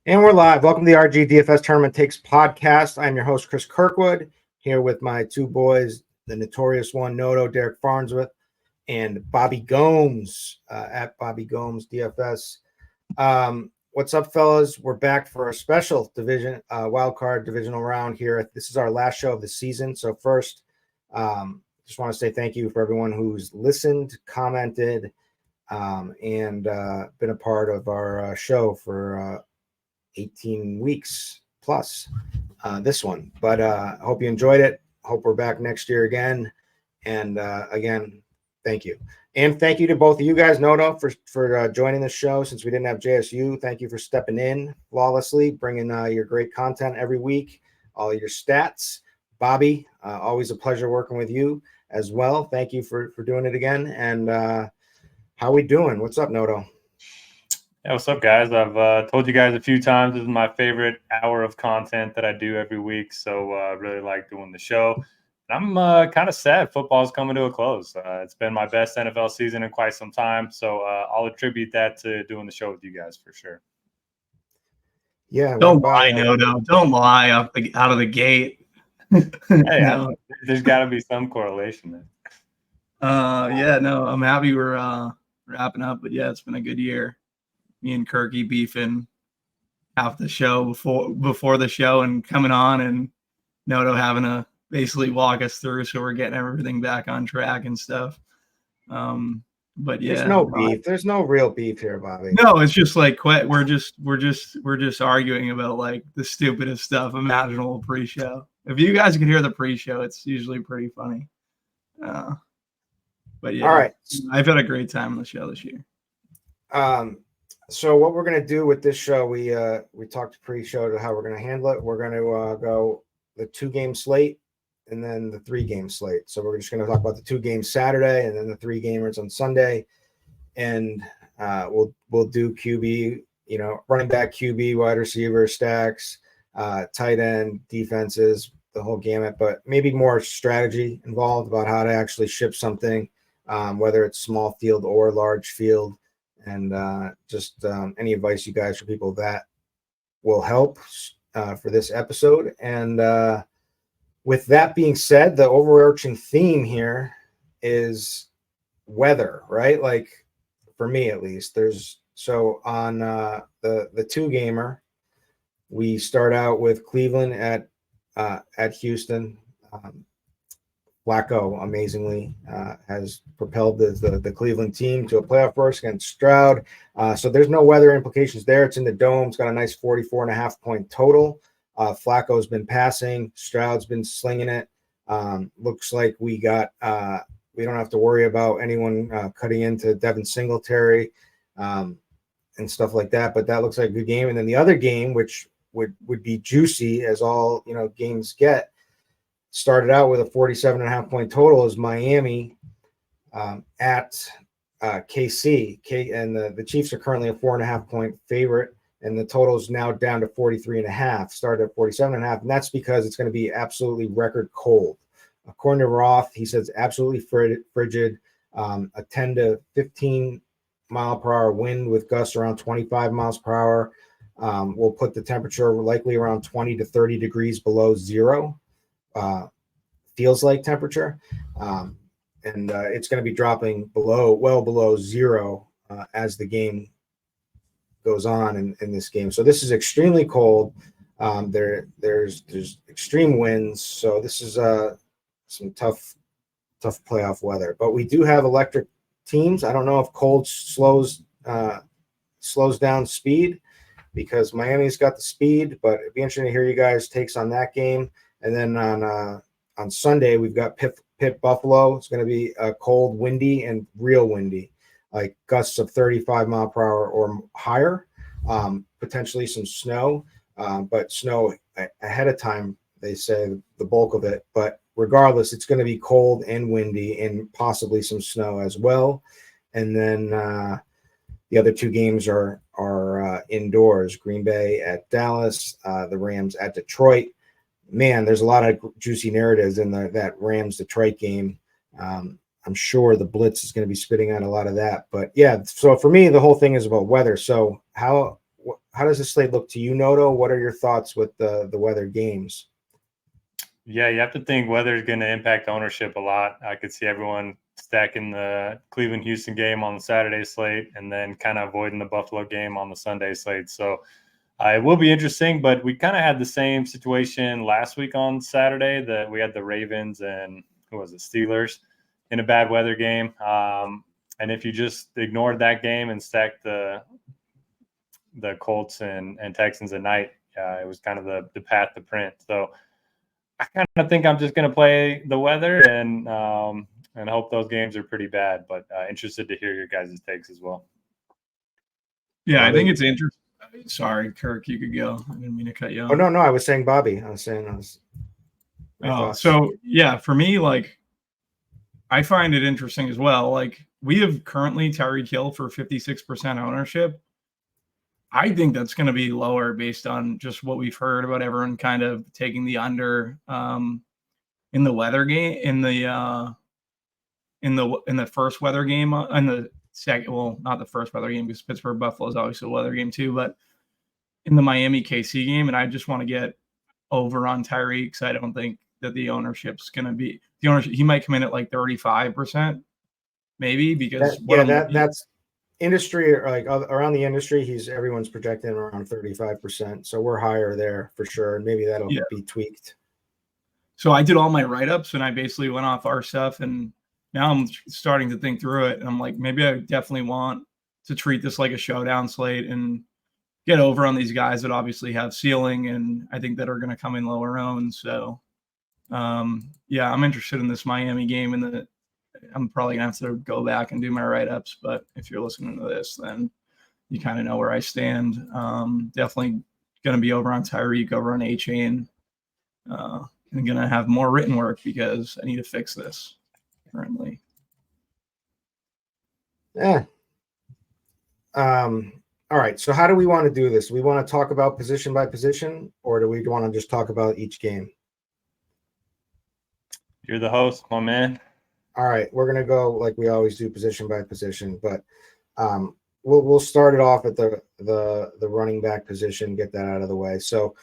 And we're live. Welcome to the RG DFS Tournament Takes podcast. I'm your host, Chris Kirkwood, here with my two boys, the notorious one, Noto, Derek Farnsworth, and Bobby Gomes at Bobby Gomes DFS. What's up, fellas? We're back for a special division, wildcard divisional round here. This is our last show of the season. So first, just want to say thank you for everyone who's listened, commented, and been a part of our show for 18 weeks plus this one. But I hope you enjoyed it. Hope we're back next year again. And again, thank you. And thank you to both of you guys, Noto, for joining the show since we didn't have JSU. Thank you for stepping in flawlessly, bringing your great content every week, all your stats. Bobby, always a pleasure working with you as well. Thank you for doing it again. And how we doing? What's up, Noto? Yeah, what's up, guys? I've told you guys a few times this is my favorite hour of content that I do every week, so I really like doing the show. I'm kind of sad football's coming to a close. It's been my best NFL season in quite some time, so I'll attribute that to doing the show with you guys for sure. Yeah, don't lie, Noto. Don't lie out of the gate. Hey, there's got to be some correlation there. Yeah, no, I'm happy we're wrapping up, but yeah, it's been a good year. Me and Kirky beefing half the show before the show and coming on, and Noto having to basically walk us through, so we're getting everything back on track and stuff. But yeah, there's no beef. There's no real beef here, Bobby. No, it's just like we're just arguing about like the stupidest stuff imaginable pre-show. If you guys can hear the pre-show, it's usually pretty funny. But yeah, all right, I've had a great time on the show this year. So what we're going to do with this show, we talked pre-show to how we're going to handle it. We're going to go the 2-game slate and then the 3-game slate. So we're just going to talk about the 2 games Saturday and then the 3 gamers on Sunday. And we'll do QB, running back, QB, wide receiver, stacks, tight end, defenses, the whole gamut, but maybe more strategy involved about how to actually ship something, whether it's small field or large field. And just any advice you guys for people that will help for this episode. And with that being said, the overarching theme here is weather, right? Like for me, at least, so on the 2-gamer, we start out with Cleveland at Houston. Flacco amazingly has propelled the Cleveland team to a playoff berth against Stroud. So there's no weather implications there. It's in the dome. It's got a nice 44.5 point total. Flacco's been passing. Stroud's been slinging it. Looks like we don't have to worry about anyone cutting into Devin Singletary and stuff like that. But that looks like a good game. And then the other game, which would be juicy as all games get, started out with a 47.5 point total, is Miami at KC. And the Chiefs are currently a 4.5 point favorite, and the total is now down to 43.5, started at 47.5. And that's because it's going to be absolutely record cold. According to Roth, he says absolutely frigid, a 10 to 15 mile per hour wind with gusts around 25 miles per hour. Will put the temperature likely around 20 to 30 degrees below zero. Feels like temperature, and it's going to be dropping well below zero as the game goes on in this game. So this is extremely cold. There's extreme winds, so this is some tough playoff weather. But we do have electric teams. I don't know if cold slows down speed, because Miami's got the speed, but it'd be interesting to hear you guys' takes on that game. And then on Sunday, we've got Pitt Buffalo. It's going to be cold, windy, and real windy, like gusts of 35 mile per hour or higher, potentially some snow, but snow ahead of time, they say, the bulk of it. But regardless, it's going to be cold and windy and possibly some snow as well. And then the other 2 games are indoors. Green Bay at Dallas, the Rams at Detroit. Man, there's a lot of juicy narratives in that Rams-Detroit game. I'm sure the Blitz is going to be spitting out a lot of that. But, yeah, so for me, the whole thing is about weather. So how does the slate look to you, Noto? What are your thoughts with the weather games? Yeah, you have to think weather is going to impact ownership a lot. I could see everyone stacking the Cleveland-Houston game on the Saturday slate and then kind of avoiding the Buffalo game on the Sunday slate. So it will be interesting, but we kind of had the same situation last week on Saturday that we had the Ravens and Steelers in a bad weather game. And if you just ignored that game and stacked the Colts and Texans at night, it was kind of the path to print. So I kind of think I'm just going to play the weather and hope those games are pretty bad. But interested to hear your guys' takes as well. Yeah, I think it's interesting. Sorry, Kirk, you could go. I didn't mean to cut you off. Oh, no, I was saying Bobby. So yeah, for me, like, I find it interesting as well. Like, we have currently Tyreek Hill for 56% ownership. I think that's going to be lower based on just what we've heard about everyone kind of taking the under in the weather game, in the first weather game, in the second. Well, not the first weather game because Pittsburgh Buffalo is obviously a weather game too, but in the Miami KC game, and I just want to get over on Tyreek because I don't think that the ownership's going to be the ownership. He might come in at like 35%, maybe, because that's industry, or like around the industry, everyone's projecting around 35%. So we're higher there for sure. And maybe that'll be tweaked. So I did all my write-ups and I basically went off our stuff, and now I'm starting to think through it. And I'm like, maybe I definitely want to treat this like a showdown slate and get over on these guys that obviously have ceiling and I think that are going to come in lower owned. So yeah, I'm interested in this Miami game, and I'm probably gonna have to go back and do my write-ups, but if you're listening to this, then you kind of know where I stand. Definitely gonna be over on Tyreek, over on A-Chain. I'm gonna have more written work because I need to fix this currently. Yeah. All right. So how do we want to do this? Do we want to talk about position by position, or do we want to just talk about each game? You're the host, my man. All right, we're gonna go like we always do, position by position, but we'll start it off at the running back position, get that out of the way. So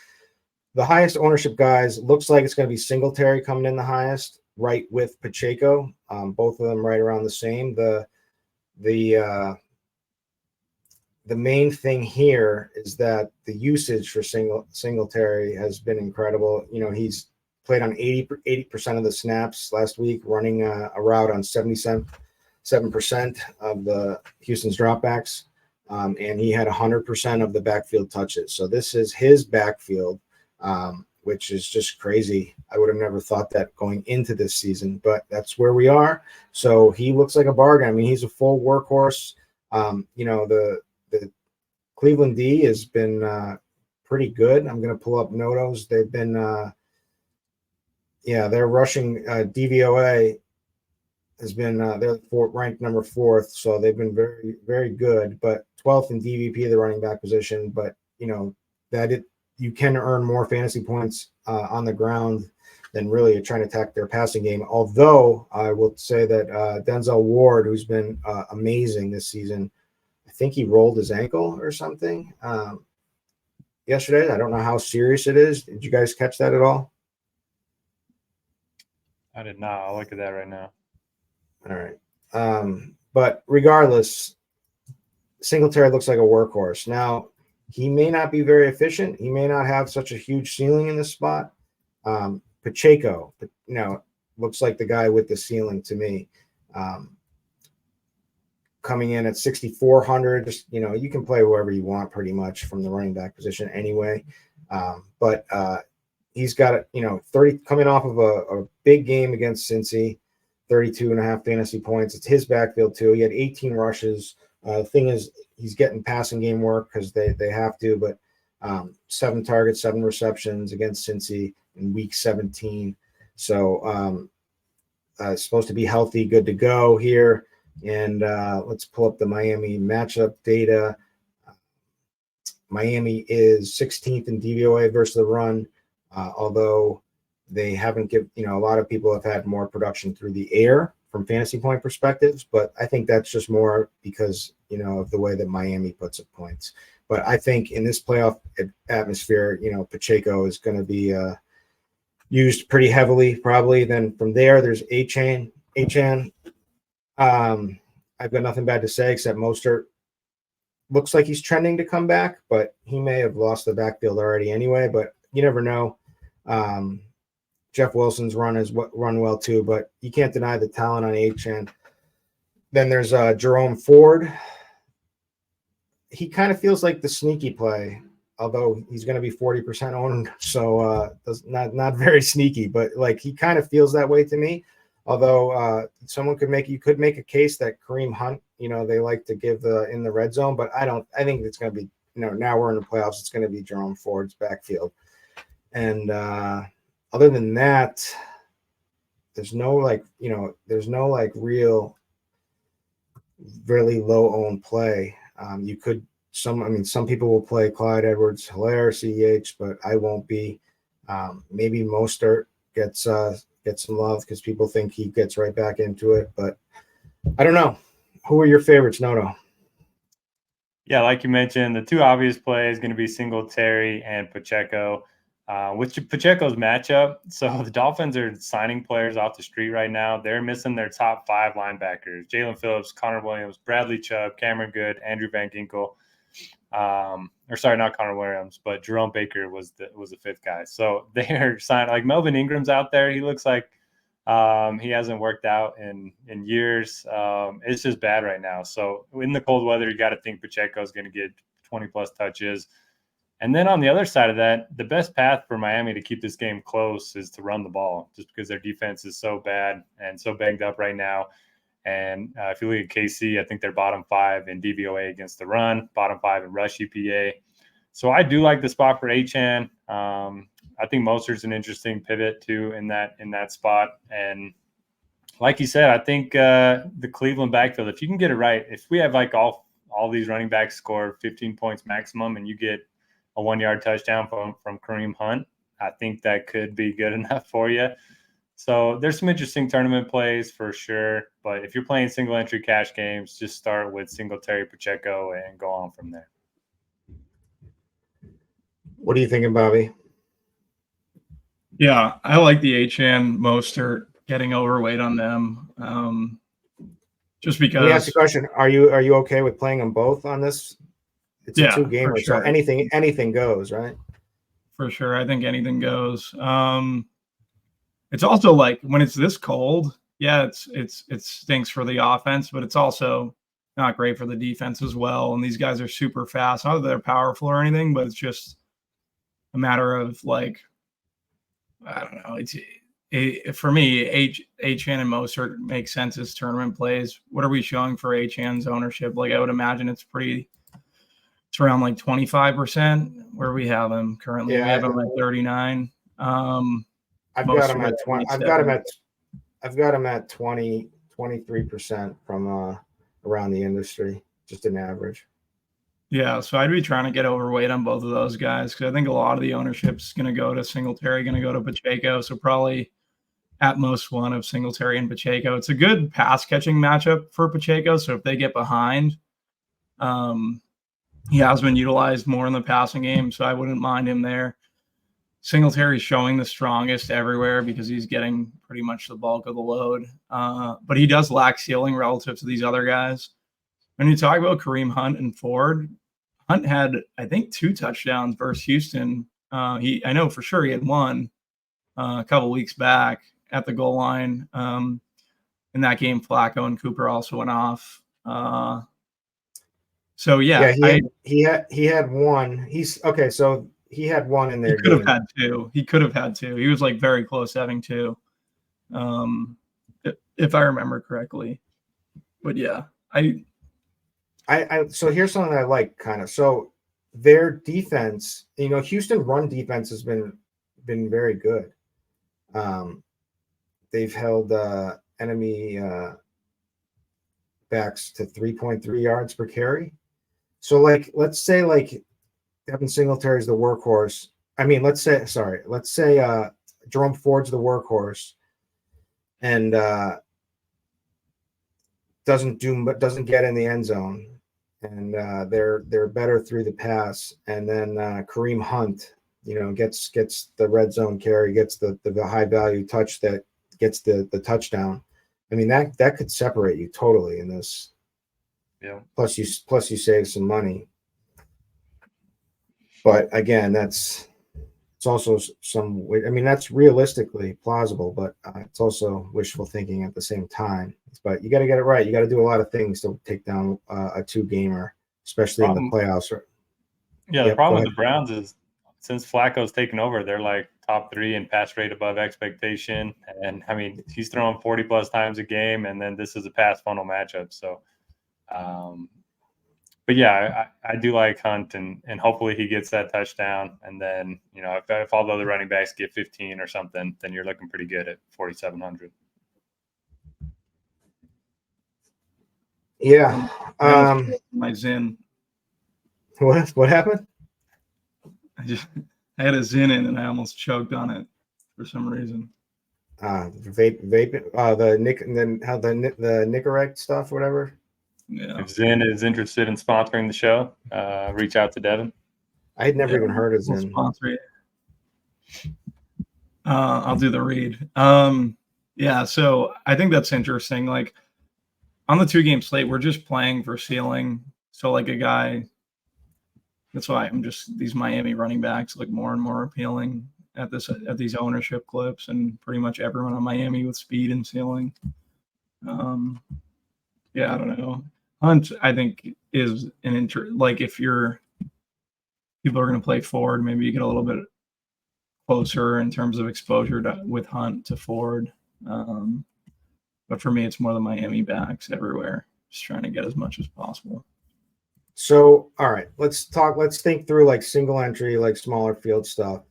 the highest ownership guys, looks like it's going to be Singletary coming in the highest, right with Pacheco. Both of them right around the same. The main thing here is that the usage for Singletary has been incredible. You know, he's played on 80% of the snaps last week, running a route on 77% of the Houston's dropbacks, and he had 100% of the backfield touches. So this is his backfield, which is just crazy. I would have never thought that going into this season, but that's where we are. So he looks like a bargain. I mean, he's a full workhorse. You know, the Cleveland D has been pretty good. I'm going to pull up Notos. They've been their rushing DVOA has been they're ranked number 4th, so they've been very, very good. But 12th in DVP, the running back position. But you know you can earn more fantasy points on the ground than really trying to attack their passing game. Although I will say that Denzel Ward, who's been amazing this season, I think he rolled his ankle or something yesterday. I don't know how serious it is. Did you guys catch that at all? I did not. I'll look at that right now. All right. But regardless, Singletary looks like a workhorse. Now, he may not be very efficient. He may not have such a huge ceiling in this spot. Pacheco, looks like the guy with the ceiling to me. Coming in at 6,400, just, you can play whoever you want pretty much from the running back position anyway. But he's got 30 coming off of a big game against Cincy, 32.5 fantasy points. It's his backfield too. He had 18 rushes. The thing is, he's getting passing game work because they have to, but 7 targets, 7 receptions against Cincy in week 17. So it's supposed to be healthy, good to go here. And let's pull up the Miami matchup data. Miami is 16th in DVOA versus the run. Although they haven't a lot of people have had more production through the air from fantasy point perspectives, but I think that's just more because, of the way that Miami puts up points. But I think in this playoff atmosphere, Pacheco is going to be used pretty heavily probably. Then from there's Achane. I've got nothing bad to say except Mostert looks like he's trending to come back, but he may have lost the backfield already anyway. But you never know. Jeff Wilson's run well too, but you can't deny the talent on Achane. Then there's Jerome Ford. He kind of feels like the sneaky play, although he's going to be 40% owned, so not very sneaky, but like he kind of feels that way to me. Although you could make a case that Kareem Hunt, they like to give in the red zone, but I think it's going to be, now we're in the playoffs, it's going to be Jerome Ford's backfield. And other than that, there's no real really low owned play. Some people will play Clyde Edwards-Helaire, CEH, but I won't be. Maybe Mostert gets some love because people think he gets right back into it, but I don't know. Who are your favorites, Noto? Yeah, like you mentioned, the two obvious plays going to be Singletary and Pacheco. With Pacheco's matchup, so the Dolphins are signing players off the street right now. They're missing their top 5 linebackers: Jalen Phillips, Connor Williams, Bradley Chubb, Cameron Good, Andrew Van Ginkel. Not Connor Williams, but Jerome Baker was the 5th guy. So they're signing, like Melvin Ingram's out there. He looks like he hasn't worked out in years. It's just bad right now. So in the cold weather, you got to think Pacheco is going to get 20+ touches. And then on the other side of that, the best path for Miami to keep this game close is to run the ball, just because their defense is so bad and so banged up right now. And if you look at KC, I think they're bottom 5 in DVOA against the run, bottom 5 in rush EPA. So I do like the spot for Achane. I think Mostert's an interesting pivot too in that spot. And like you said, I think the Cleveland backfield, if you can get it right, if we have like all these running backs score 15 points maximum and you get a 1-yard touchdown from Kareem Hunt, I think that could be good enough for you. So there's some interesting tournament plays for sure. But if you're playing single entry cash games, just start with Singletary, Pacheco, and go on from there. What are you thinking, Bobby? Yeah, I like the Achane Mostert getting overweight on them. Just because. Let me ask you a question. Are you okay with playing them both on this? It's a 2-gamer, sure. so anything goes, right? For sure. I think anything goes. It's also like when it's this cold, it stinks for the offense, but it's also not great for the defense as well. And these guys are super fast. Not that they're powerful or anything, but it's just a matter of like, I don't know. For me, Achane and Mostert make sense as tournament plays. What are we showing for Achane's ownership? Like I would imagine it's around like 25% where we have him currently. Yeah, we have him at 39. I've got him at 20. I've got him at 23% from around the industry, just an average. Yeah, so I'd be trying to get overweight on both of those guys because I think a lot of the ownership's going to go to Singletary, going to go to Pacheco. So probably at most one of Singletary and Pacheco. It's a good pass catching matchup for Pacheco. So if they get behind, he has been utilized more in the passing game, so I wouldn't mind him there. Singletary's showing the strongest everywhere because he's getting pretty much the bulk of the load. But he does lack ceiling relative to these other guys. When you talk about Kareem Hunt and Ford, Hunt had, I think, 2 touchdowns versus Houston. I know for sure he had one a couple weeks back at the goal line. In that game, Flacco and Cooper also went off. So he had one. So he had one in there. He could have had 2. He could have had 2. He was like very close to having 2, if I remember correctly. But yeah, so here's something I like kind of. So their defense, Houston run defense has been very good. They've held enemy backs to 3.3 yards per carry. So let's say Devin Singletary is the workhorse. Let's say Jerome Ford's the workhorse and doesn't get in the end zone. and they're better through the pass. And then Kareem Hunt, gets the red zone carry, gets the high value touch that gets the touchdown. I mean, that could separate you totally in this. Yeah. Plus you save some money. But again, it's also that's realistically plausible, but it's also wishful thinking at the same time. But you got to get it right. You got to do a lot of things to take down a 2-gamer, especially in the playoffs. Yeah, the problem with the Browns is since Flacco's taken over, they're like top 3 in pass rate above expectation. And I mean, he's throwing 40 plus times a game, and then this is a pass funnel matchup. So, but yeah, I do like Hunt, and hopefully he gets that touchdown. And then, if all the other running backs get 15 or something, then you're looking pretty good at 4,700. Yeah. My Zin. What happened? I had a Zin in and I almost choked on it for some reason. Vaping. The Nicorette stuff, whatever. Yeah. If Zin is interested in sponsoring the show, reach out to Devin. I had never even heard of Zin. Sponsor it. I'll do the read. Yeah, so I think that's interesting. Like on the 2-game slate, we're just playing for ceiling. So like a guy, that's why these Miami running backs look more and more appealing at these ownership clips, and pretty much everyone on Miami with speed and ceiling. Yeah, I don't know. Hunt, I think, is like if people are going to play Ford, maybe you get a little bit closer in terms of exposure with Hunt to Ford. But for me, it's more the Miami backs everywhere, just trying to get as much as possible. So, all right, let's think through like single entry, like smaller field stuff.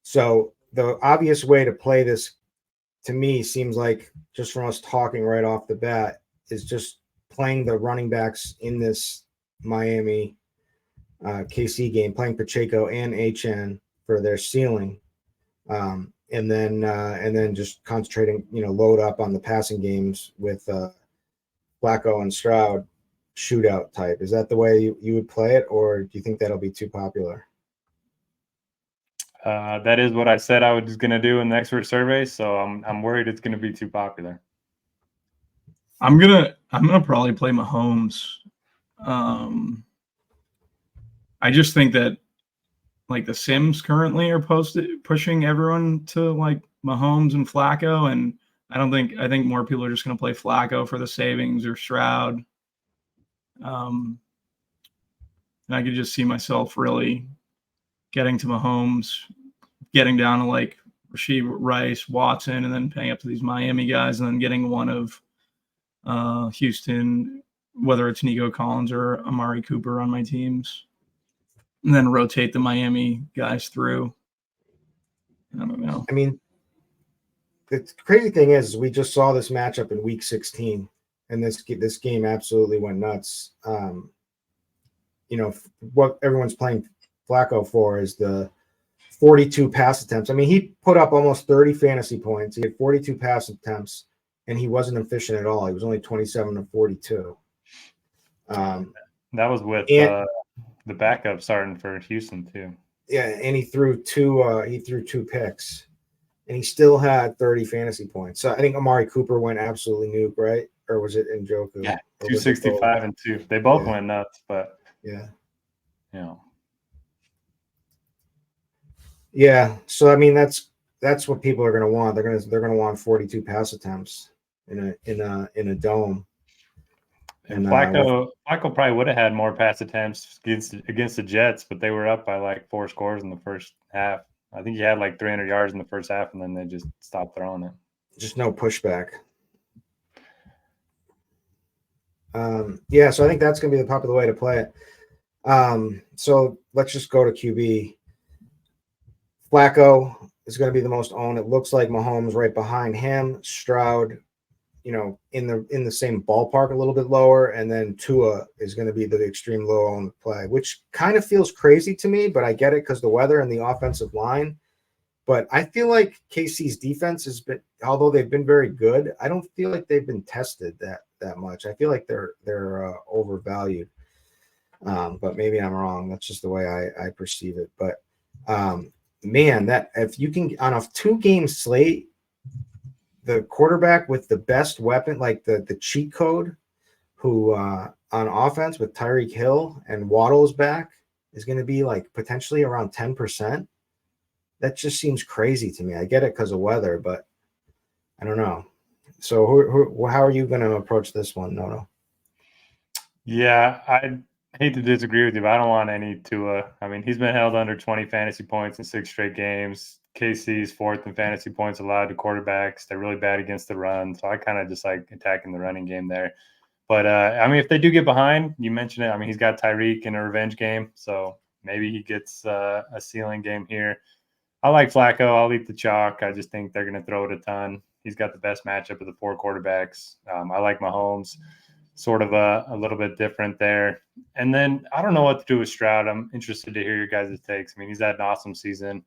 So the obvious way to play this, to me, seems like just from us talking right off the bat, is just playing the running backs in this Miami KC game, playing Pacheco and HN for their ceiling, and then just concentrating, load up on the passing games with Flacco and Stroud shootout type. Is that the way you would play it, or do you think that'll be too popular? That is what I said I was going to do in the expert survey, so I'm worried it's going to be too popular. I'm gonna probably play Mahomes. I just think that like the Sims currently are pushing everyone to like Mahomes and Flacco, and I think more people are just gonna play Flacco for the savings or Stroud. And I could just see myself really getting to Mahomes, getting down to like Rashee Rice, Watson, and then paying up to these Miami guys, and then getting one of Houston, whether it's Nico Collins or Amari Cooper on my teams, and then rotate the Miami guys through. I don't know. I mean, the crazy thing is we just saw this matchup in week 16, and this game absolutely went nuts. What everyone's playing Flacco for is the 42 pass attempts. I mean, he put up almost 30 fantasy points. He had 42 pass attempts, and he wasn't efficient at all. He was only 27 of 42. That was with the backup starting for Houston too. Yeah, and he threw two picks, and he still had 30 fantasy points. So I think Amari Cooper went absolutely nuke, right? Or was it Njoku? Yeah, 265 and 2. They both went nuts, but yeah. Yeah. So I mean that's what people are going to want. They're going to want 42 pass attempts in a dome. And Flacco probably would have had more pass attempts against the Jets, but they were up by like 4 scores in the first half. I think he had like 300 yards in the first half, and then they just stopped throwing it. Just no pushback. So I think that's going to be the popular way to play it. So let's just go to QB. Flacco is going to be the most owned. It looks like Mahomes right behind him. Stroud, in the same ballpark, a little bit lower, and then Tua is going to be the extreme low owned play, which kind of feels crazy to me, but I get it because the weather and the offensive line. But I feel like KC's defense has been, although they've been very good, I don't feel like they've been tested that much. I feel like they're overvalued. but maybe I'm wrong. That's just the way I perceive it. But man, that if you can on a 2-game slate, the quarterback with the best weapon, like the cheat code, who on offense with Tyreek Hill and Waddle's back is going to be like potentially around 10%. That just seems crazy to me. I get it because of weather, but I don't know. So how are you going to approach this one? No. Yeah, I hate to disagree with you, but I don't want any Tua. I mean, he's been held under 20 fantasy points in 6 straight games. KC's 4th in fantasy points allowed to quarterbacks. They're really bad against the run, so I kind of just like attacking the running game there. But, I mean, if they do get behind, you mentioned it. I mean, he's got Tyreek in a revenge game, so maybe he gets a ceiling game here. I like Flacco. I'll eat the chalk. I just think they're going to throw it a ton. He's got the best matchup of the 4 quarterbacks. I like Mahomes, sort of a little bit different there. And then I don't know what to do with Stroud. I'm interested to hear your guys' takes. I mean, he's had an awesome season.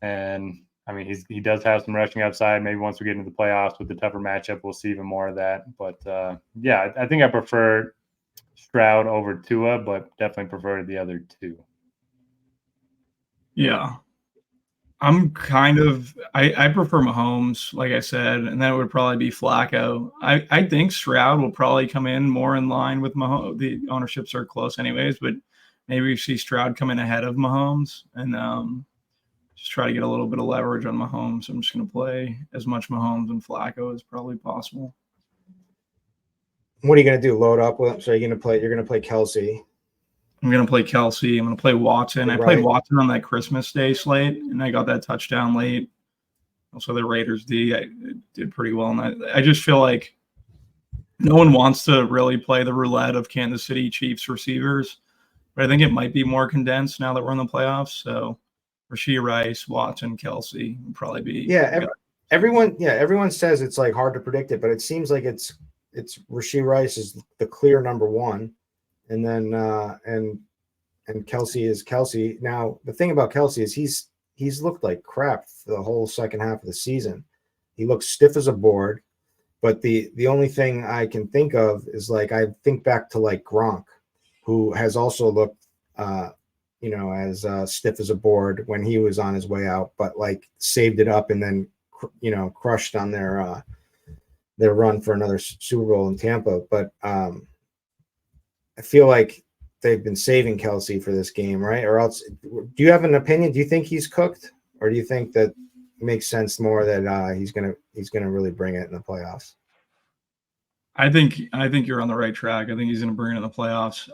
And, I mean, he does have some rushing upside. Maybe once we get into the playoffs with the tougher matchup, we'll see even more of that. But, yeah, I think I prefer Stroud over Tua, but definitely prefer the other 2. Yeah. I'm kind of I prefer Mahomes, like I said, and that would probably be Flacco. I think Stroud will probably come in more in line with Mahomes. The ownerships are close anyways, but maybe we see Stroud come in ahead of Mahomes and just try to get a little bit of leverage on Mahomes. I'm just going to play as much Mahomes and Flacco as probably possible. What are you going to do? Load up with him? So you're going to play Kelsey. I'm going to play Kelsey. I'm going to play Watson. I played Watson on that Christmas Day slate, and I got that touchdown late. Also, the Raiders D, I did pretty well. And I just feel like no one wants to really play the roulette of Kansas City Chiefs receivers, but I think it might be more condensed now that we're in the playoffs. So Rashee Rice, Watson, Kelsey would probably be. Everyone says it's like hard to predict it, but it seems like it's Rashee Rice is the clear number 1. And then and Kelsey is Kelsey. Now the thing about Kelsey is he's looked like crap for the whole second half of the season. He looks stiff as a board. But the only thing I can think of is like I think back to like Gronk, who has also looked as stiff as a board when he was on his way out, but like saved it up and then crushed on their run for another Super Bowl in Tampa. But I feel like they've been saving Kelsey for this game, right? Or else, do you have an opinion? Do you think he's cooked, or do you think that it makes sense more that he's gonna really bring it in the playoffs? I think you're on the right track. I think he's gonna bring it in the playoffs.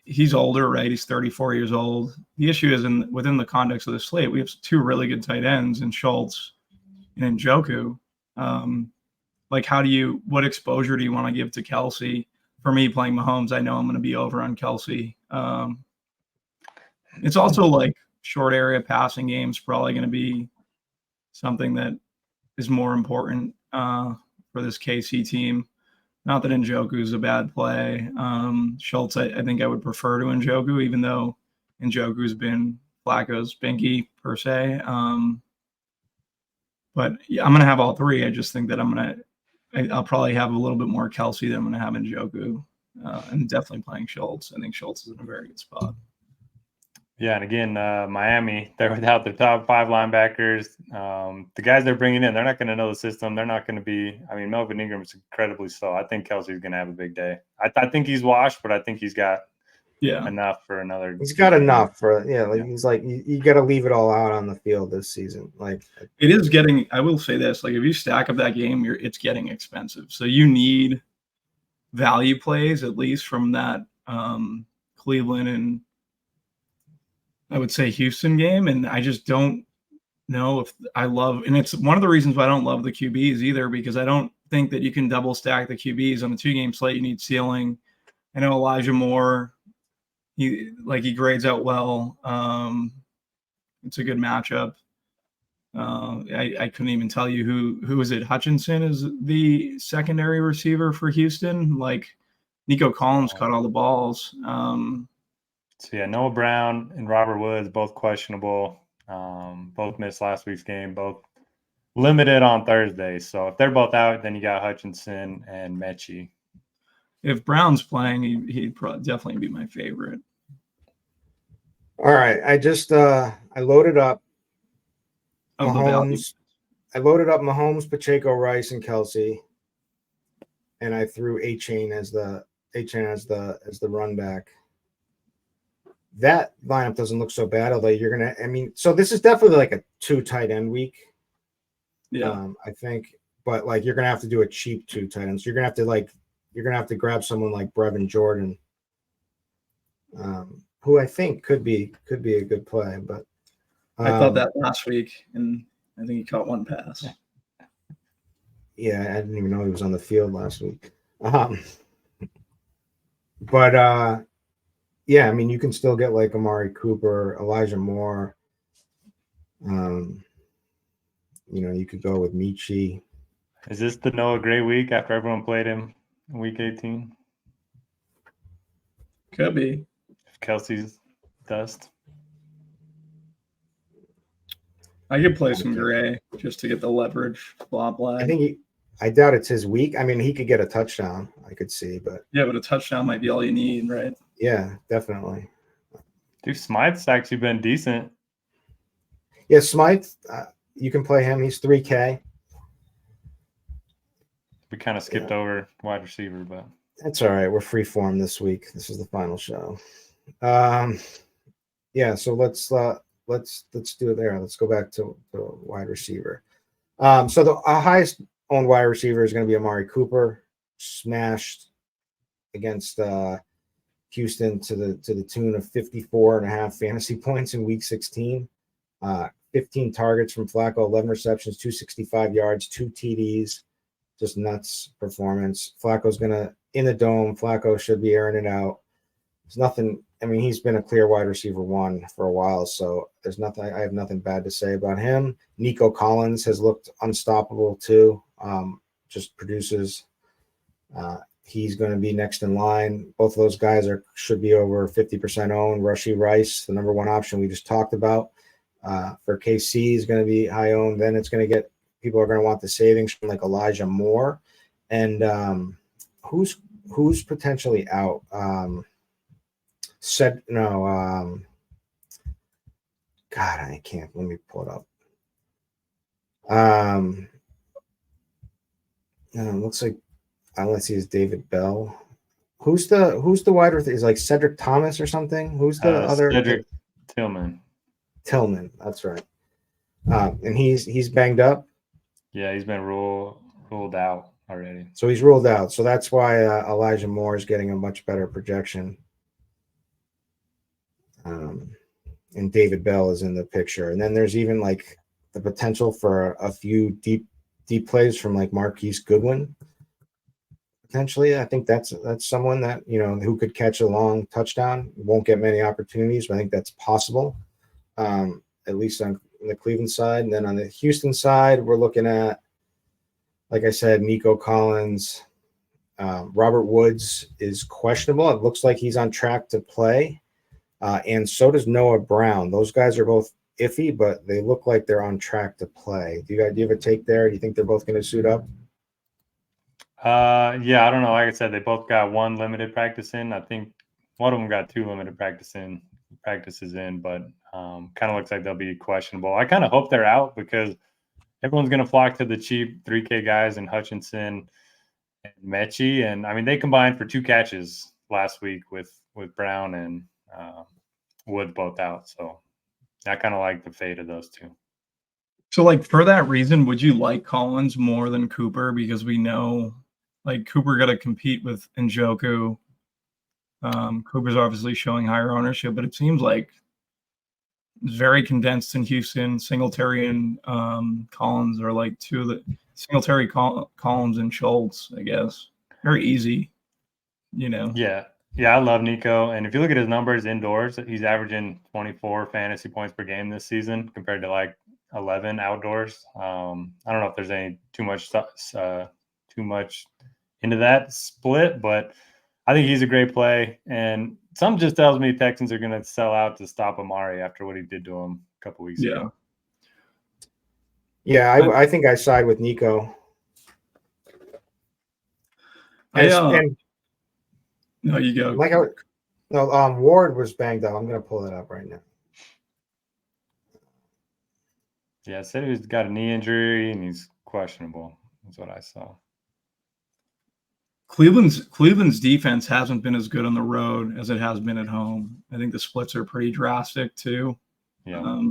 He's older, right? He's 34 years old. The issue is within the context of the slate, we have 2 really good tight ends in Schultz and Njoku. What exposure do you want to give to Kelsey? For me, playing Mahomes, I know I'm going to be over on Kelsey. It's also like short area passing games probably going to be something that is more important for this KC team. Not that Njoku is a bad play. Schultz, I think I would prefer to Njoku, even though Njoku's been Flacco's binky per se. But yeah, I'm going to have all 3. I just think that I'll probably have a little bit more Kelsey than I'm going to have Njoku. And definitely playing Schultz. I think Schultz is in a very good spot. Yeah, and again, Miami, they're without their top 5 linebackers. The guys they're bringing in, they're not going to know the system. They're not going to be – I mean, Melvin Ingram is incredibly slow. I think Kelsey's going to have a big day. I think he's washed, but I think he's got enough for another – He's got enough for – he's like you got to leave it all out on the field this season. Like it is getting – I will say this. Like if you stack up that game, it's getting expensive. So you need value plays at least from that Cleveland and – I would say Houston game, and I just don't know if I love, and it's one of the reasons why I don't love the QBs either, because I don't think that you can double stack the QBs on a 2-game slate. You need ceiling. I know Elijah Moore, he grades out well. It's a good matchup. I couldn't even tell you who is it. Hutchinson is the secondary receiver for Houston. Like Nico Collins caught all the balls. So, yeah, Noah Brown and Robert Woods, both questionable. Both missed last week's game, both limited on Thursday. So if they're both out, then you got Hutchinson and Mechie. if Brown's playing, he'd probably definitely be my favorite. All right. I just I loaded up Of the value. Mahomes. I loaded up Mahomes, Pacheco, Rice, and Kelsey, and I threw A-Chain as the run back. That lineup doesn't look so bad, although so this is definitely like a 2 tight end week. Yeah. I think, but like you're gonna have to do a cheap 2 tight ends. You're gonna have to grab someone like Brevin Jordan, who I think could be a good play. But I thought that last week, and I think he caught one pass. Yeah, I didn't even know he was on the field last week. But yeah, I mean, you can still get like Amari Cooper, Elijah Moore. You could go with Michi. Is this the Noah Gray week after everyone played him in week 18? Could be. If Kelsey's dust. I could play some Gray just to get the leverage flop lag. I doubt it's his week. I mean, he could get a touchdown, I could see, but yeah, but a touchdown might be all you need, right? Yeah, definitely. Dude, Smythe's actually been decent. Yeah, Smythe, you can play him. He's 3K. We kind of skipped over wide receiver, but that's all right. We're free form this week. This is the final show. Yeah, so let's do it there. Let's go back to wide receiver. So the highest owned wide receiver is going to be Amari Cooper, smashed against Houston to the tune of 54.5 fantasy points in week 16. 15 targets from Flacco, 11 receptions, 265 yards, 2 TDs. Just nuts performance. Flacco's in the dome. Flacco should be airing it out. There's nothing. I mean, he's been a clear wide receiver 1 for a while, so there's nothing. I have nothing bad to say about him. Nico Collins has looked unstoppable too. Just produces. He's going to be next in line. Both of those guys should be over 50% owned. Rashee Rice, the number 1 option we just talked about, for KC is going to be high owned. Then it's going to get people are going to want the savings from like Elijah Moore, and who's potentially out. God, I can't. Let me pull it up. Looks like unless he's David Bell. Who's the wide receiver? Is like Cedric Thomas or something? Who's the other? Cedric Tillman. Tillman, that's right. And he's banged up. Yeah, he's been ruled out already. So he's ruled out. So that's why Elijah Moore is getting a much better projection. And David Bell is in the picture. And then there's even like the potential for a few deep plays from like Marquise Goodwin. Potentially, I think that's someone that, who could catch a long touchdown. Won't get many opportunities, but I think that's possible. At least on the Cleveland side. And then on the Houston side, we're looking at, like I said, Nico Collins. Robert Woods is questionable. It looks like he's on track to play. And so does Noah Brown. Those guys are both iffy, but they look like they're on track to play. Do you have a take there? Do you think they're both going to suit up? Yeah, I don't know. Like I said, they both got 1 limited practice in. I think one of them got 2 limited practices in, but kind of looks like they'll be questionable. I kind of hope they're out because everyone's going to flock to the cheap 3K guys in Hutchinson and Mechie. And I mean, they combined for 2 catches last week with Brown and Woods both out. So I kind of like the fate of those 2. So like for that reason, would you like Collins more than Cooper? Because we know like Cooper got to compete with Njoku. Cooper's obviously showing higher ownership, but it seems like it's very condensed in Houston. Singletary and Collins are like 2 of the Singletary, Collins, and Schultz, I guess. Very easy, Yeah, I love Nico. And if you look at his numbers indoors, he's averaging 24 fantasy points per game this season compared to like 11 outdoors. I don't know if there's any too much into that split, but I think he's a great play. And some just tells me Texans are going to sell out to stop Amari after what he did to him a couple weeks ago. Yeah, I think I side with Nico. No, you go. Like Ward was banged up. I'm gonna pull that up right now. Yeah, it said he's got a knee injury and he's questionable. That's what I saw. Cleveland's defense hasn't been as good on the road as it has been at home. I think the splits are pretty drastic too. Yeah.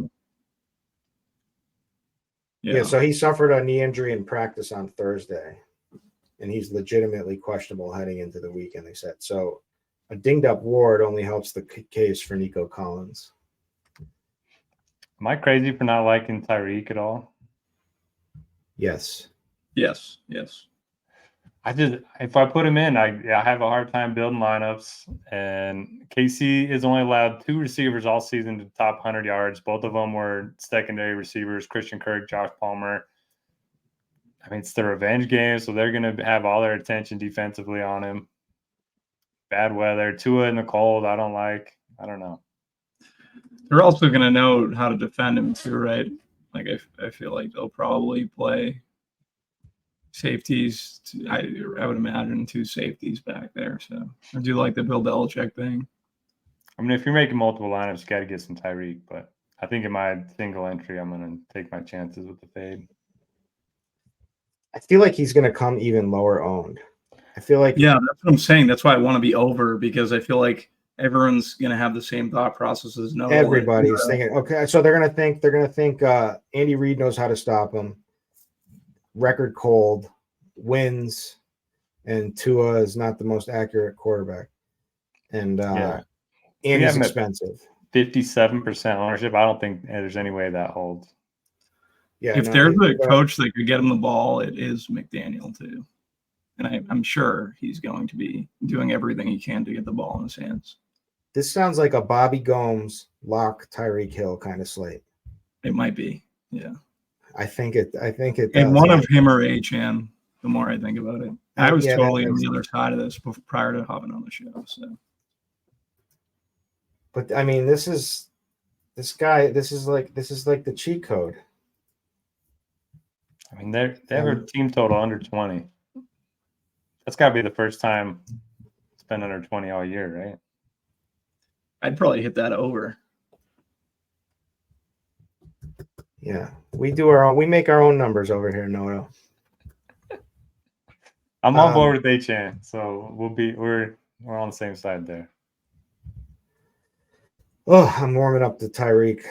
Yeah, so he suffered a knee injury in practice on Thursday, and he's legitimately questionable heading into the weekend, they said. So a dinged up Ward only helps the case for Nico Collins. Am I crazy for not liking Tyreek at all? Yes. Yes. If I put him in, I have a hard time building lineups. And KC is only allowed 2 receivers all season to top 100 yards. Both of them were secondary receivers, Christian Kirk, Josh Palmer. I mean, it's the revenge game, so they're going to have all their attention defensively on him. Bad weather, Tua in the cold, I don't know. They're also going to know how to defend him too, right? Like I feel like they'll probably play safeties. I would imagine 2 safeties back there. So I do like the Bill Belichick thing. I mean, if you're making multiple lineups, you got to get some Tyreek. But I think in my single entry, I'm going to take my chances with the fade. I feel like he's going to come even lower owned. I feel like that's what I'm saying. That's why I want to be over, because I feel like everyone's going to have the same thought process as no. Everybody's thinking, okay, so they're going to think Andy Reid knows how to stop him. Record cold, wins, and Tua is not the most accurate quarterback. And he's expensive. 57% ownership. I don't think there's any way that holds. Yeah, if there's a coach that could get him the ball, it is McDaniel too. And I'm sure he's going to be doing everything he can to get the ball in his hands. This sounds like a Bobby Gomes lock Tyreek Hill kind of slate. It might be, yeah. I think it. And one of him or Achan. The more I think about it, I was totally on the other side of this prior to hopping on the show. So, but I mean, this is like the cheat code. I mean, they have a team total under 20. That's got to be the first time it's been under 20 all year, right? I'd probably hit that over. Yeah, we make our own numbers over here, Noah. I'm on board with Achan, so we're on the same side there. Oh, I'm warming up to Tyreek.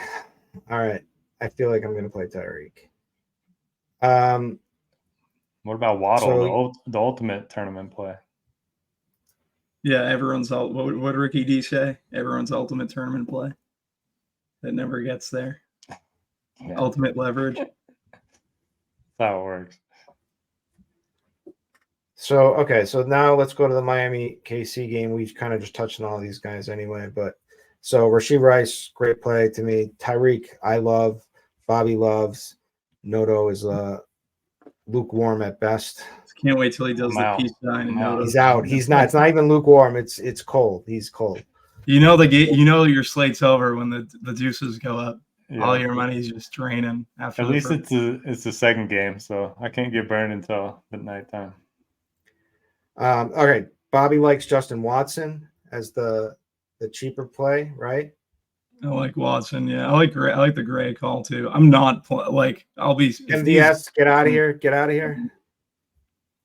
All right, I feel like I'm going to play Tyreek. What about Waddle, the ultimate tournament play? Yeah, what did Ricky D say? Everyone's ultimate tournament play that never gets there. Yeah. Ultimate leverage. That's how it works. So now let's go to the Miami KC game. We've kind of just touched on all these guys anyway, but so Rashee Rice, great play to me. Tyreek, I love. Bobby loves. Noto is lukewarm at best. Can't wait till he does the peace sign. And he's out. He's not. It's not even lukewarm. It's cold. He's cold. You know your slate's over when the juices go up. Yeah. All your money's just draining after. At least it's the second game, so I can't get burned until the nighttime. All right. Bobby likes Justin Watson as the cheaper play, right? I like Watson. Yeah, I like the Gray call too. I'm not I'll be MDS. Get out of here. Get out of here.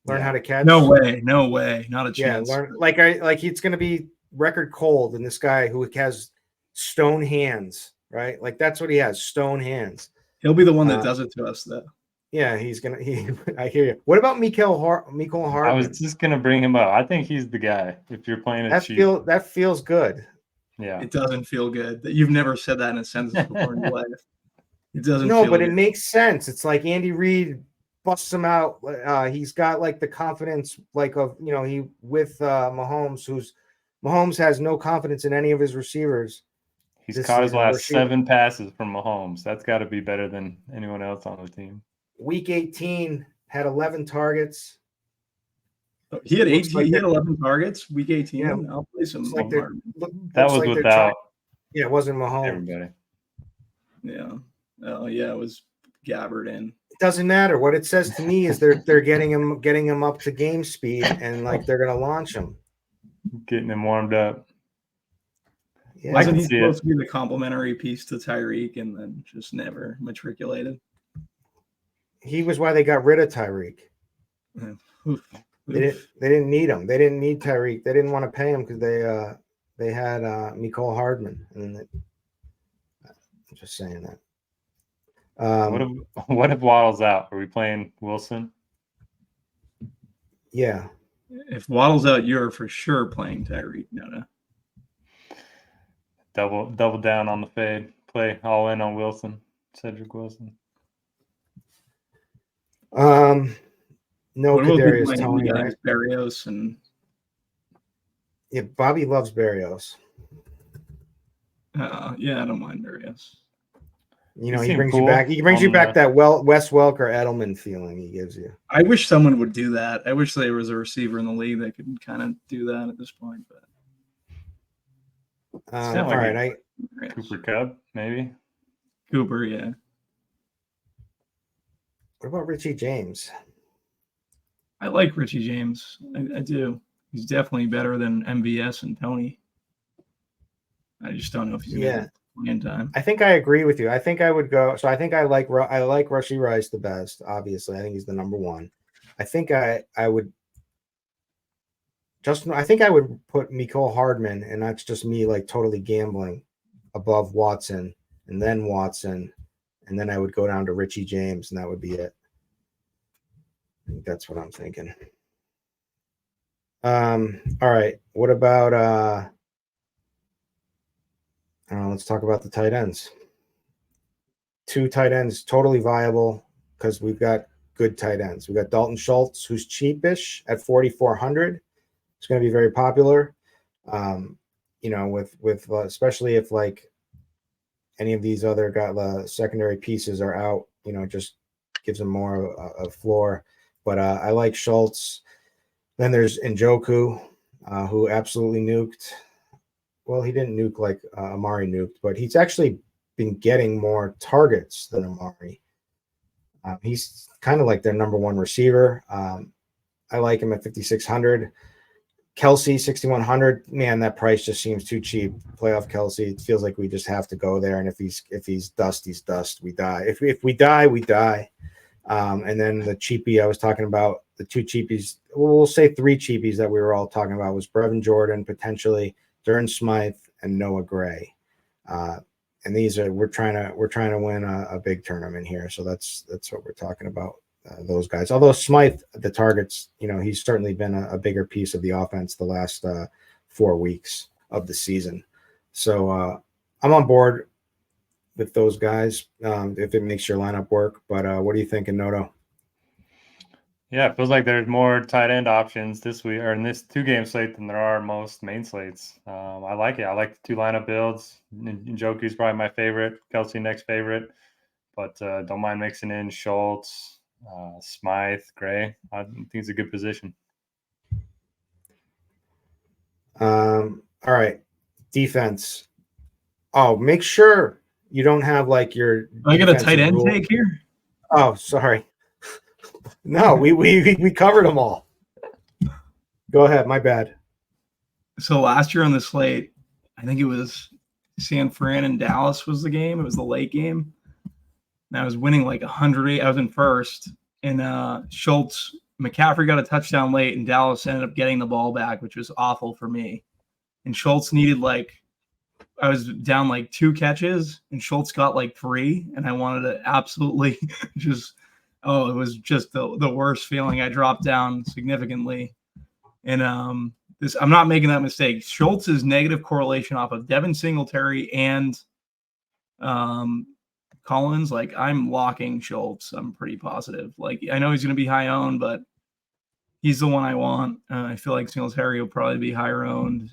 Learn how to catch. No way. Not a chance. Yeah, learn like it's going to be record cold, and this guy who has stone hands, right? Like that's what he has, stone hands. He'll be the one that does it to us, though. Yeah, I hear you. What about Mecole Hardman? I was just gonna bring him up. I think he's the guy. If you're playing it cheap, that feels good. Yeah, it doesn't feel good. You've never said that in a sentence before in your life. It doesn't. No, feel but good. It makes sense. It's like Andy Reid busts him out. He's got like the confidence, he with Mahomes. Mahomes has no confidence in any of his receivers. He's caught his last 7 passes from Mahomes. That's got to be better than anyone else on the team. Week 18 had 11 targets. He had 18. He had 11 targets. Week 18. Yeah. I'll play some. That was without. Yeah, it wasn't Mahomes. Everybody. Yeah. Oh yeah, it was Gabbard in. It doesn't matter. What it says to me is they're getting him up to game speed, and they're gonna launch him. getting him warmed up. Yeah. Wasn't he see it. supposed to be the complimentary piece to Tyreek and then just never matriculated? He was why they got rid of Tyreek. Oof. They didn't need him. They didn't need Tyreek. They didn't want to pay him because they had Mecole Hardman. And I'm just saying that. What if Waddle's out? Are we playing Wilson? Yeah. If Waddle's out, you're for sure playing Tyreek. No. Double down on the fade. Play all in on Wilson. Cedric Wilson. No What about Kadarius the Toney, guys, right? Berrios and Yeah, Bobby loves Berrios. yeah, I don't mind Berrios. You know, He he brings seemed you cool back. He brings you on back the- that Wes Welker Edelman feeling he gives you. I wish someone would do that. I wish there was a receiver in the league that could kind of do that at this point. But Sound All like right, Berrios. Cooper Kupp, maybe. Cooper, yeah. what about Richie James? I like Richie James. I do. He's definitely better than MVS and Tony. I just don't know if he's going to play in time. I think I agree with you. I think I would go. So I think I like Rashee Rice the best. Obviously, I think he's the number one. I think I would. I think I would put Mecole Hardman, and that's just me like totally gambling above Watson, and then I would go down to Richie James, and that would be it. I think that's what I'm thinking. All right. What about let's talk about the tight ends. 2 tight ends, totally viable because we've got good tight ends. We got Dalton Schultz, who's cheapish at 4,400. It's going to be very popular. With especially if like any of these other secondary pieces are out, just gives them more of a floor. But I like Schultz. Then there's Njoku, who absolutely nuked. Well, he didn't nuke like Amari nuked, but he's actually been getting more targets than Amari. He's kind of like their number one receiver. I like him at 5,600. Kelsey, 6,100. Man, that price just seems too cheap. Playoff Kelsey. It feels like we just have to go there. And if he's dust, he's dust. We die. If we die, we die. And then the cheapie I was talking about, the 2 cheapies, we'll say 3 cheapies that we were all talking about was Brevin Jordan, potentially Durham Smythe, and Noah Gray. And these are we're trying to win a big tournament here, so that's what we're talking about. Those guys. Although Smythe, the targets, he's certainly been a bigger piece of the offense the last 4 weeks of the season. So I'm on board with those guys if it makes your lineup work. But what are you thinking, Noto? Yeah, it feels like there's more tight end options this week or in this 2-game slate than there are most main slates. I like it. I like the 2 lineup builds. Njoku's probably my favorite. Kelsey next favorite, but don't mind mixing in Schultz, Smythe, Gray. I think it's a good position. All right, defense. Oh, make sure you don't have like your. I got a tight end rule. take here. Oh, sorry. No, we covered them all. Go ahead. My bad. So last year on the slate, I think it was San Fran and Dallas was the game. It was the late game. And I was winning like 108. I was in first. And McCaffrey got a touchdown late, and Dallas ended up getting the ball back, which was awful for me. And Schultz needed I was down like 2 catches, and Schultz got like 3. And I wanted to absolutely it was just the worst feeling. I dropped down significantly. And I'm not making that mistake. Schultz's negative correlation off of Devin Singletary and Collins, I'm locking Schultz. I'm pretty positive. I know he's going to be high owned, but he's the one I want. I feel like Singletary will probably be higher owned.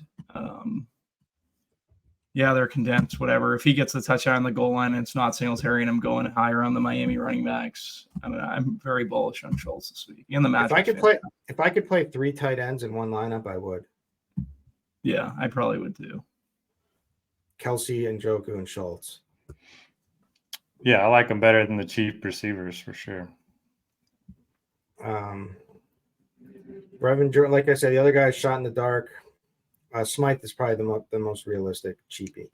Yeah, they're condensed, whatever. If he gets the touchdown on the goal line and it's not Singletary and I'm going higher on the Miami running backs, I'm very bullish on Schultz this week. In the match, if I could play 3 tight ends in one lineup, I would. Yeah, I probably would too. Kelsey, Njoku, and Schultz. Yeah, I like them better than the cheap receivers for sure. Brevin Jordan, like I said, the other guy's shot in the dark. Smythe is probably the most realistic cheapie.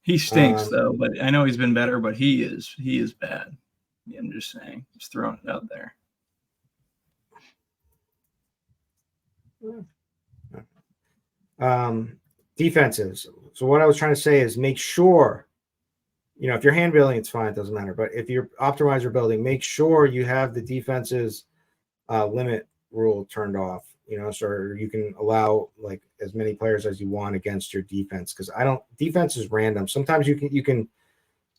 He stinks though, but I know he's been better, but he is bad. I'm just saying, just throwing it out there. Defenses. So what I was trying to say is make sure, if you're hand building, it's fine, it doesn't matter. But if you're optimizer building, make sure you have the defenses limit rule turned off. So you can allow like as many players as you want against your defense. Because defense is random. Sometimes you can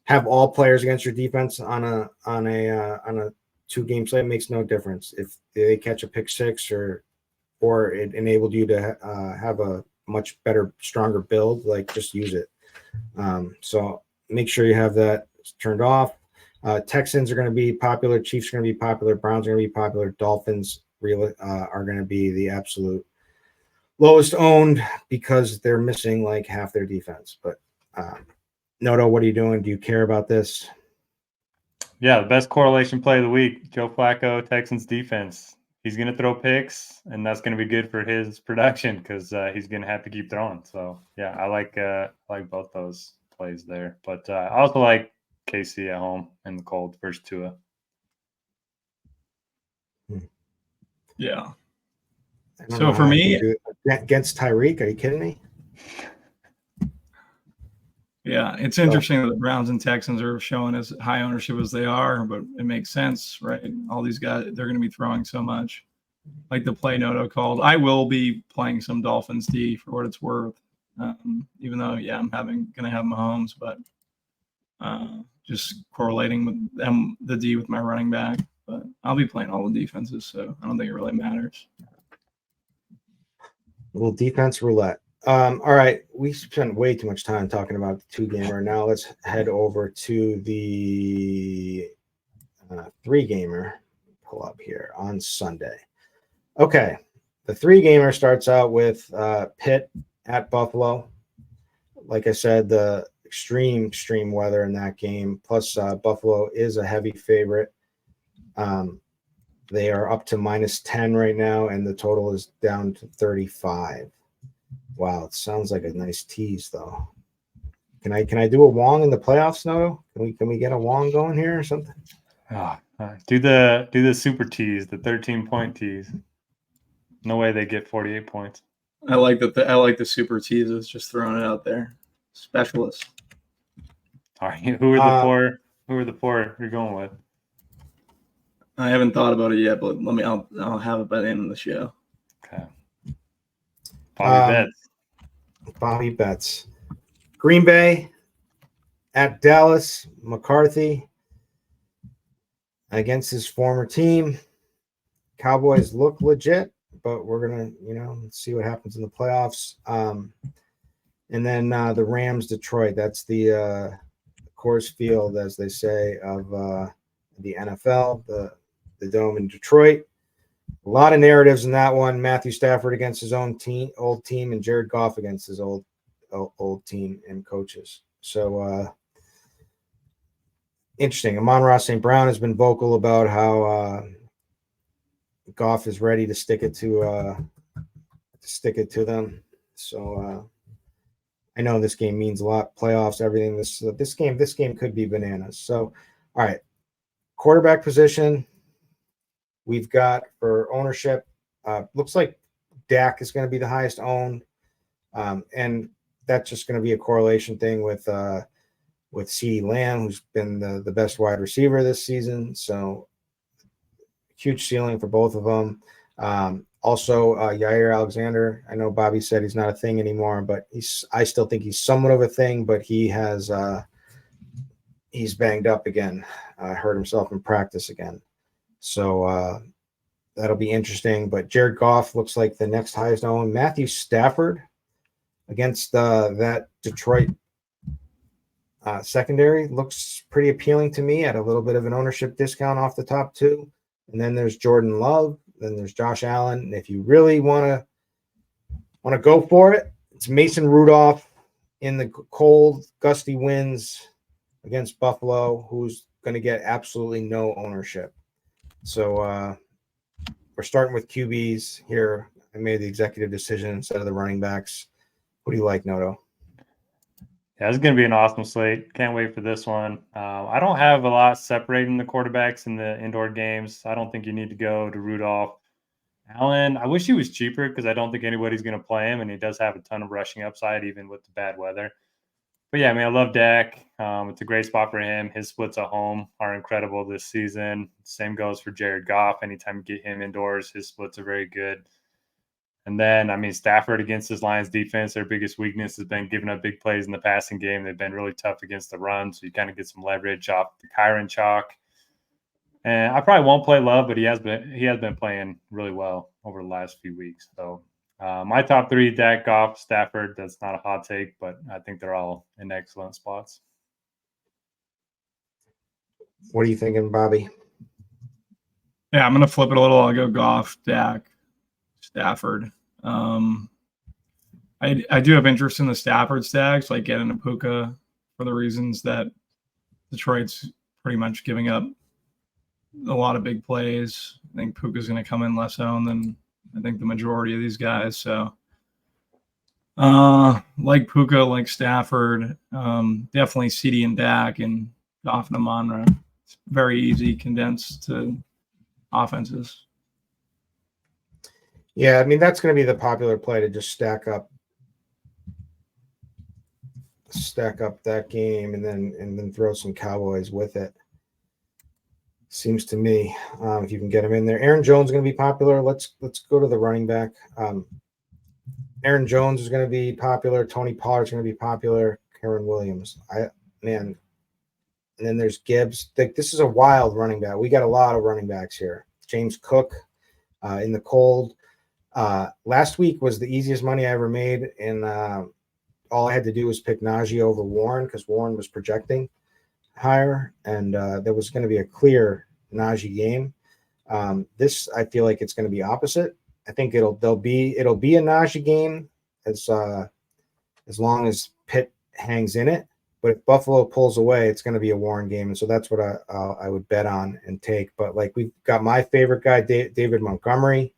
have all players against your defense on a 2-game slate. It makes no difference if they catch a pick six or it enabled you to have a much better, stronger build. Like just use it. So make sure you have that turned off. Texans are going to be popular. Chiefs are going to be popular. Browns are going to be popular. Dolphins are going to be the absolute lowest owned because they're missing like half their defense. But Noto, what are you doing? Do you care about this? Yeah, the best correlation play of the week, Joe Flacco, Texans defense. He's going to throw picks, and that's going to be good for his production because he's going to have to keep throwing. So, yeah, I like both those plays there. But I also like KC at home in the cold versus Tua. Yeah. So for me, against Tyreek, are you kidding me? Yeah, it's interesting that the Browns and Texans are showing as high ownership as they are, but it makes sense, right? All these guys, they're going to be throwing so much. Like the play Noto called, I will be playing some Dolphins D for what it's worth. Even though, I'm going to have Mahomes, but just correlating with them, the D with my running back. But I'll be playing all the defenses, so I don't think it really matters. A little defense roulette. All right, we spent way too much time talking about the 2-gamer. Now let's head over to the 3-gamer. Pull up here on Sunday. Okay, the 3-gamer starts out with Pitt at Buffalo. Like I said, the extreme weather in that game. Plus, Buffalo is a heavy favorite. They are up to -10 right now, and the total is down to 35. Wow, it sounds like a nice tease, though. Can I do a Wong in the playoffs, Noto? Can we get a Wong going here or something? Do the super tease, the 13-point tease. No way they get 48 points. I like the super teases. Just throwing it out there. Specialist. All right, who are the four you're going with? I haven't thought about it yet, but I'll have it by the end of the show. Okay. Bobby Betts. Green Bay at Dallas. McCarthy against his former team. Cowboys look legit, but we're gonna see what happens in the playoffs. And then the Rams Detroit. That's the Coors Field, as they say, of the NFL. The Dome in Detroit. A lot of narratives in that one. Matthew Stafford against his old team, and Jared Goff against his old team and coaches. So interesting. Amon-Ra St. Brown has been vocal about how Goff is ready to stick it to them. So I know this game means a lot. Playoffs, everything. This game could be bananas. So all right, quarterback position. We've got for ownership, looks like Dak is going to be the highest owned, and that's just going to be a correlation thing with CeeDee Lamb, who's been the best wide receiver this season. So huge ceiling for both of them. Also, Jair Alexander. I know Bobby said he's not a thing anymore, but I still think he's somewhat of a thing. But he's banged up again. Hurt himself in practice again. So that'll be interesting. But Jared Goff looks like the next highest owned. Matthew Stafford against that Detroit secondary looks pretty appealing to me at a little bit of an ownership discount off the top two. And then there's Jordan Love. Then there's Josh Allen. And if you really want to go for it, it's Mason Rudolph in the cold, gusty winds against Buffalo, who's going to get absolutely no ownership. So we're starting with QBs here. I made the executive decision instead of the running backs. Who do you like, Noto? Yeah, it's going to be an awesome slate. Can't wait for this one. I don't have a lot separating the quarterbacks in the indoor games. I don't think you need to go to Rudolph. Allen, I wish he was cheaper because I don't think anybody's going to play him, and he does have a ton of rushing upside even with the bad weather. But yeah, I mean, I love Dak. It's a great spot for him. His splits at home are incredible this season. Same goes for Jared Goff. Anytime you get him indoors, his splits are very good. And then, I mean, Stafford against his Lions defense, their biggest weakness has been giving up big plays in the passing game. They've been really tough against the run, so you kind of get some leverage off the Kyron chalk. And I probably won't play Love, but he has been playing really well over the last few weeks. So my top three: Dak, Goff, Stafford. That's not a hot take, but I think they're all in excellent spots. What are you thinking, Bobby? Yeah, I'm gonna flip it a little. I'll go Goff, Dak, Stafford. I do have interest in the Stafford stacks, like getting a Puka for the reasons that Detroit's pretty much giving up a lot of big plays. I think Puka's going to come in less owned than I think the majority of these guys. So, like Puka, like Stafford, definitely CD and Dak and Goff and Amon-Ra. It's very easy, condensed to offenses. Yeah, I mean, that's going to be the popular play, to just stack up that game and then throw some Cowboys with it. Seems to me, if you can get him in there. Aaron Jones is going to be popular. Let's go to the running back. Aaron Jones is going to be popular. Tony Pollard is going to be popular. Karen Williams. And then there's Gibbs. This is a wild running back. We got a lot of running backs here. James Cook in the cold. Last week was the easiest money I ever made, and all I had to do was pick Najee over Warren because Warren was projecting higher, and there was going to be a clear Najee game. This, I feel like it's going to be opposite. I think it'll be a Najee game as long as Pitt hangs in it. But if Buffalo pulls away, it's going to be a Warren game, and so that's what I would bet on and take. But like, we've got my favorite guy, David Montgomery,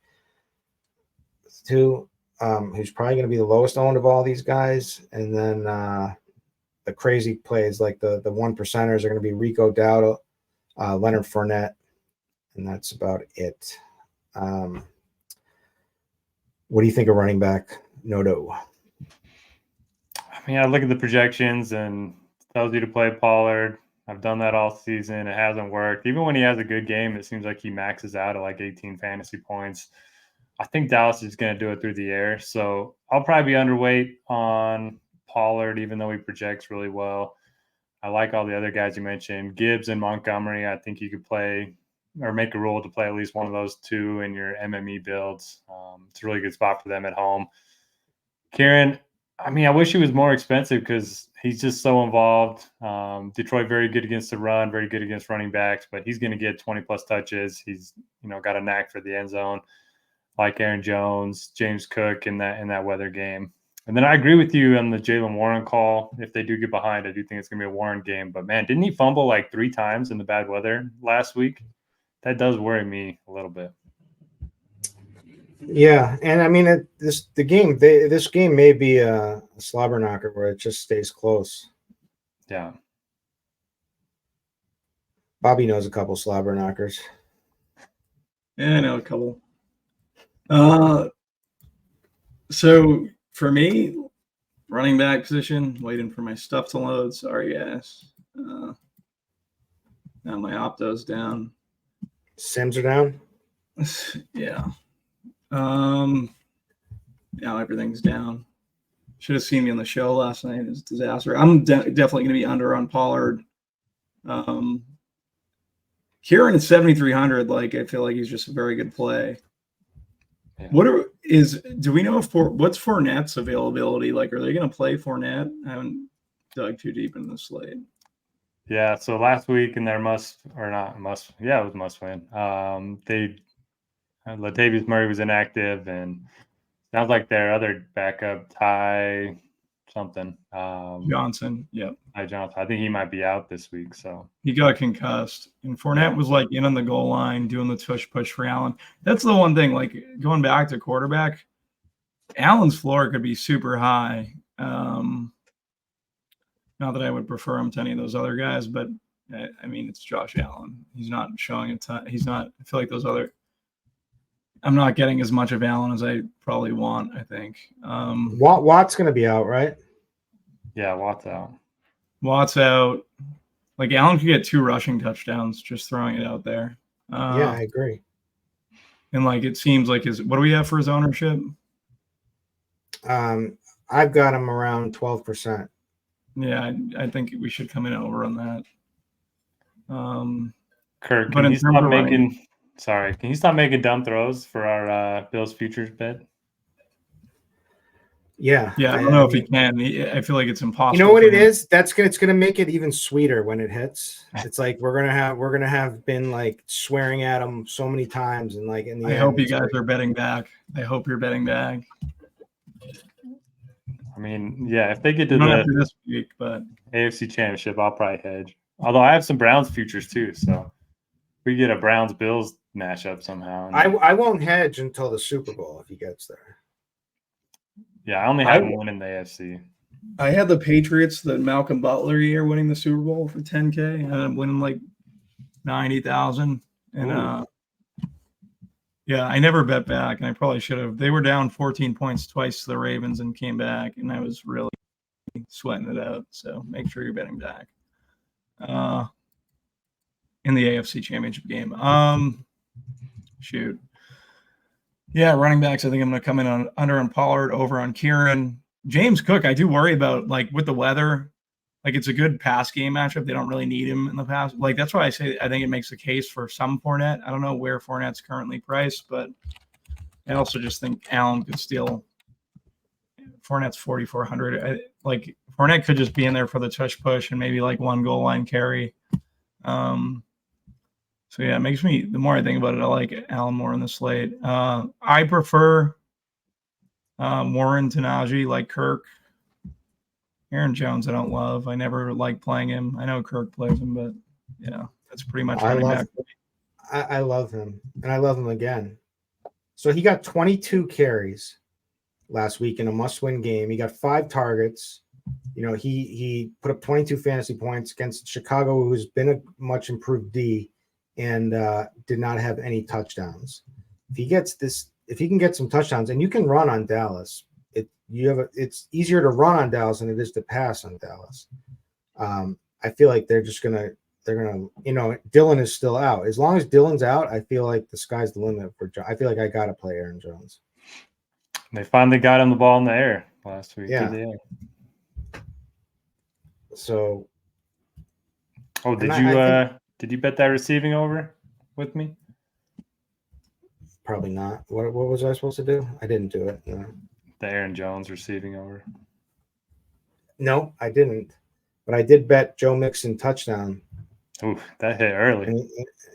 too, who's probably going to be the lowest owned of all these guys, and then the crazy plays like the one percenters are going to be Rico Dowdle, Leonard Fournette, and that's about it. What do you think of running back, Noto? I mean, I look at the projections and it tells you to play Pollard. I've done that all season. It hasn't worked. Even when he has a good game, it seems like he maxes out at like 18 fantasy points. I think Dallas is going to do it through the air. So I'll probably be underweight on Pollard, even though he projects really well. I like all the other guys you mentioned. Gibbs and Montgomery, I think you could play or make a rule to play at least one of those two in your MME builds. It's a really good spot for them at home. Kieran, I mean, I wish he was more expensive because he's just so involved. Detroit very good against the run, very good against running backs, but he's going to get 20-plus touches. He's got a knack for the end zone, like Aaron Jones, James Cook in that weather game. And then I agree with you on the Jaylen Warren call. If they do get behind, I do think it's going to be a Warren game. But, man, didn't he fumble like 3 times in the bad weather last week? That does worry me a little bit. Yeah, and I mean, this game may be a slobber knocker where it just stays close. Yeah. Bobby knows a couple slobber knockers. Yeah, I know a couple. So for me, running back position, waiting for my stuff to load. Sorry, guys. Now my Opto's down. Sims are down? Yeah. Now everything's down. Should have seen me on the show last night. It's a disaster. I'm definitely going to be under on Pollard. Kieran at 7,300, like, I feel like he's just a very good play. Yeah. Do we know what's Fournette's availability? Like, are they going to play Fournette? I haven't dug too deep in the slate. Yeah, so last week in their it was must win. Latavius Murray was inactive, and sounds like their other backup, Ty something. Johnson, yeah. Ty Johnson. I think he might be out this week. So he got concussed. And Fournette was like in on the goal line doing the tush push for Allen. That's the one thing, like going back to quarterback, Allen's floor could be super high. Not that I would prefer him to any of those other guys, but I mean, it's Josh Allen. He's not showing a ton. He's not. I feel like those other. I'm not getting as much of Allen as I probably want. I think. Watt's going to be out, right? Yeah, Watt's out. Watt's out. Like Allen could get 2 rushing touchdowns. Just throwing it out there. Yeah, I agree. And like it seems like what do we have for his ownership? I've got him around 12%. Yeah, I think we should come in over on that. Kirk, but can in you terms stop of making? Sorry, can you stop making dumb throws for our Bills futures bet? Yeah, I don't know if he can. I feel like it's impossible. You know what it is? It's gonna make it even sweeter when it hits. It's like we're gonna have been like swearing at him so many times, and like in the I hope you guys are betting back. I hope you're betting back. I mean, yeah, if they get to Not the after this week, but AFC Championship, I'll probably hedge. Although I have some Browns futures too, so we get a Browns Bills matchup somehow. I won't hedge until the Super Bowl if he gets there. Yeah, I only have one in the AFC. I had the Patriots, the Malcolm Butler year, winning the Super Bowl for $10K. I ended up winning like 90,000, and yeah, I never bet back, and I probably should have. They were down 14 points twice to the Ravens and came back, and I was really sweating it out. So make sure you're betting back in the AFC Championship game. Shoot. Yeah, running backs, I think I'm going to come in on under on Pollard, over on Kieran. James Cook, I do worry about, like, with the weather. Like, it's a good pass game matchup. They don't really need him in the pass. Like, that's why I say I think it makes the case for some Fournette. I don't know where Fournette's currently priced, but I also just think Allen could steal. Fournette's 4,400. Like, Fournette could just be in there for the touch push and maybe, like, 1 goal line carry. So, yeah, it makes me, the more I think about it, I like Allen more in the slate. I prefer Warren to Najee, like Kirk. Aaron Jones, I don't love. I never like playing him. I know Kirk plays him, but yeah, that's pretty much running back. I love him, and I love him again. So he got 22 carries last week in a must-win game. He got 5 targets. You know, he put up 22 fantasy points against Chicago, who's been a much improved D, and did not have any touchdowns. If he can get some touchdowns, and you can run on Dallas. It's easier to run on Dallas than it is to pass on Dallas. I feel like they're gonna, you know, Dillon is still out. As long as Dillon's out, I feel like the sky's the limit for John. I feel like I gotta play Aaron Jones. They finally got him the ball in the air last week. Yeah. So. Oh, did you bet that receiving over with me? Probably not. What was I supposed to do? I didn't do it. No. The Aaron Jones receiving over. No, I didn't. But I did bet Joe Mixon touchdown. Ooh, that hit early.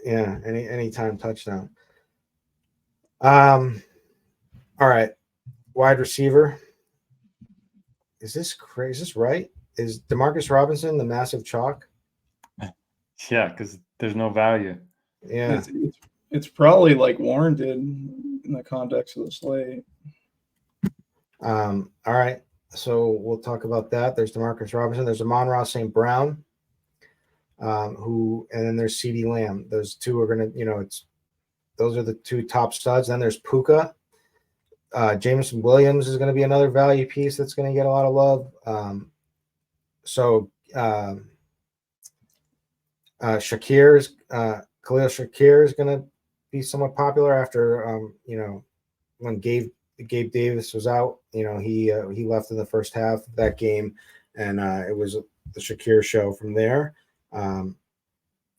Anytime touchdown. All right. Wide receiver. Is this crazy? Is this right? Is Demarcus Robinson the massive chalk? Yeah, because there's no value. Yeah. It's probably like warranted in the context of the slate. All right. So we'll talk about that. There's Demarcus Robinson. There's Amon-Ra St. Brown, and then there's CeeDee Lamb. Those two are going to, those are the 2 top studs. Then there's Puka. Jameson Williams is going to be another value piece that's going to get a lot of love. Khalil Shakir is going to be somewhat popular after, when Gabe Davis was out. He left in the first half of that game, and it was the Shakir show from there.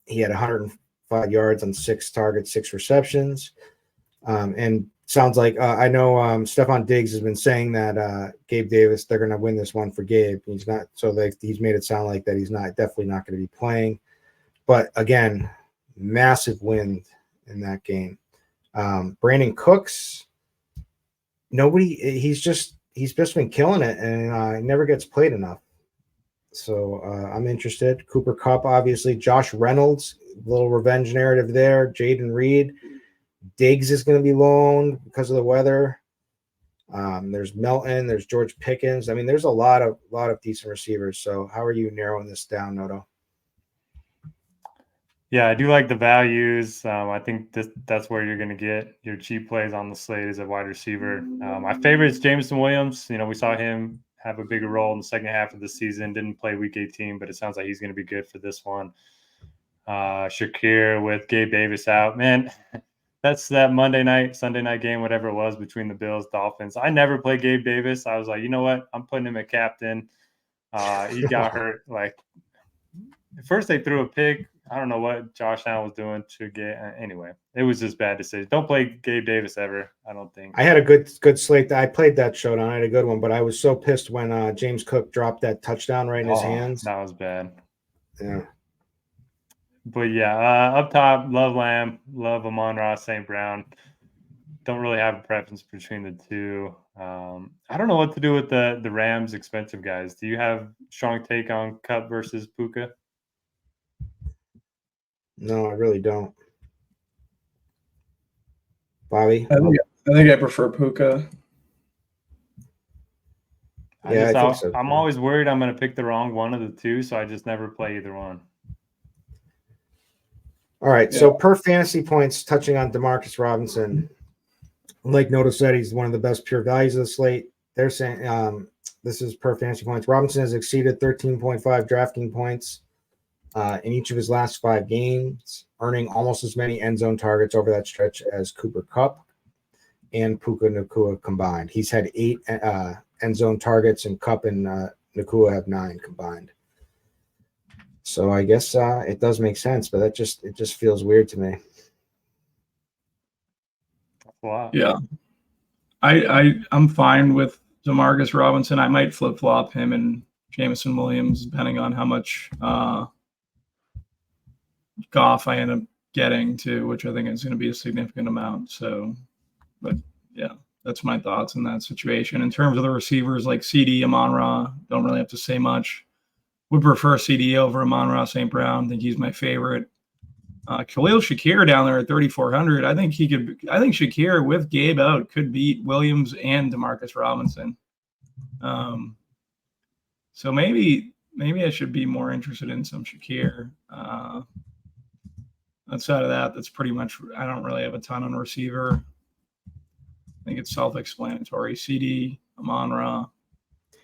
He had 105 yards on 6 targets, 6 receptions, and sounds like I know Stephon Diggs has been saying that Gabe Davis, they're going to win this one for Gabe. He's not, so he's made it sound like that he's definitely not going to be playing. But again, massive wind in that game. Brandon Cooks. He's just been killing it, and he never gets played enough. So I'm interested. Cooper Kupp, obviously. Josh Reynolds, little revenge narrative there. Jaden Reed. Diggs is going to be loaned because of the weather. There's Melton, there's George Pickens. I mean, there's a lot of decent receivers. So how are you narrowing this down, Noto? Yeah, I do like the values. I think that's where you're going to get your cheap plays on the slate as a wide receiver. My favorite is Jameson Williams. We saw him have a bigger role in the second half of the season. Didn't play week 18, but it sounds like he's going to be good for this one. Shakir with Gabe Davis out. Man, that's that Sunday night game, whatever it was, between the Bills, Dolphins. I never played Gabe Davis. I was like, you know what? I'm putting him at captain. He got hurt. Like, first they threw a pick. I don't know what Josh Allen was doing to get. Anyway, it was just bad decision. Don't play Gabe Davis ever. I don't think. I had a good slate. I played that showdown. I had a good one, but I was so pissed when James Cook dropped that touchdown right in his hands. That was bad. Yeah. But yeah, up top, love Lamb, love Amon-Ra St. Brown. Don't really have a preference between the two. I don't know what to do with the Rams expensive guys. Do you have strong take on Kupp versus Puka? No, I really don't. Bobby? I think I prefer Puka. I think so. I'm always worried I'm going to pick the wrong one of the two, so I just never play either one. All right, so per fantasy points, touching on Demarcus Robinson, like Noto said, he's one of the best pure values of the slate. They're saying this is per fantasy points. Robinson has exceeded 13.5 DraftKings points in each of his last 5 games, earning almost as many end zone targets over that stretch as Cooper Kupp and Puka Nacua combined. He's had 8 end zone targets, and Kupp and Nacua have 9 combined. So I guess it does make sense, but it just feels weird to me. Wow. Yeah, I'm fine with Demarcus Robinson. I might flip flop him and Jameson Williams depending on how much Goff I end up getting to, which I think is going to be a significant amount. So, but yeah, that's my thoughts in that situation. In terms of the receivers, like CD, Amon-Ra, don't really have to say much. Would prefer CD over Amon-Ra St. Brown. Think he's my favorite. Khalil Shakir down there at 3,400. I think Shakir with Gabe out could beat Williams and Demarcus Robinson. So maybe I should be more interested in some Shakir. Outside of that, that's pretty much. I don't really have a ton on receiver. I think it's self-explanatory. CD, Amon-Ra.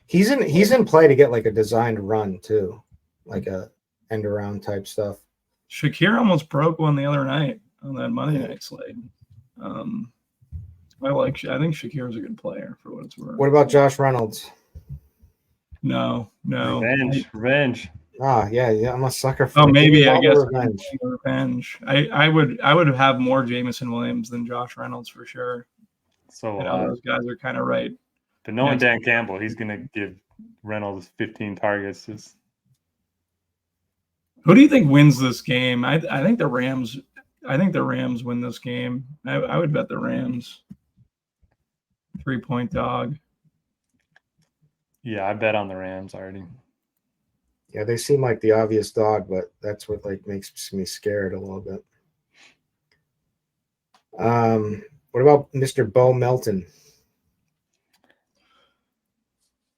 He's in play to get like a designed run too, like a end around type stuff. Shakir almost broke one the other night on that Monday night slate. I think Shakir is a good player for what it's worth. What about Josh Reynolds? No. Revenge. Yeah. I'm a sucker for. Oh, maybe I guess revenge. I would have more Jameson Williams than Josh Reynolds for sure. So those guys are kind of right. But knowing Dan Campbell, he's going to give Reynolds 15 targets. Who do you think wins this game? I think the Rams. I think the Rams win this game. I would bet the Rams. 3-point dog. Yeah, I bet on the Rams already. Yeah, they seem like the obvious dog, but that's what makes me scared a little bit. What about Mr. Bo Melton?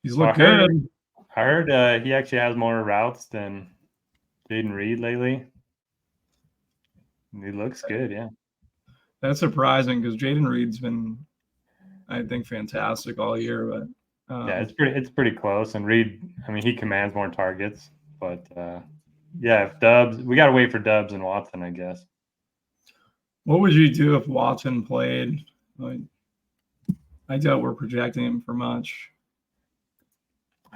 He's looked good. I heard he actually has more routes than Jaden Reed lately. He looks good, yeah. That's surprising because Jaden Reed's been, I think, fantastic all year. But yeah, it's pretty close. And Reed, I mean, he commands more targets. But yeah, if Dubs, we got to wait for Dubs and Watson, I guess. What would you do if Watson played? I doubt we're projecting him for much.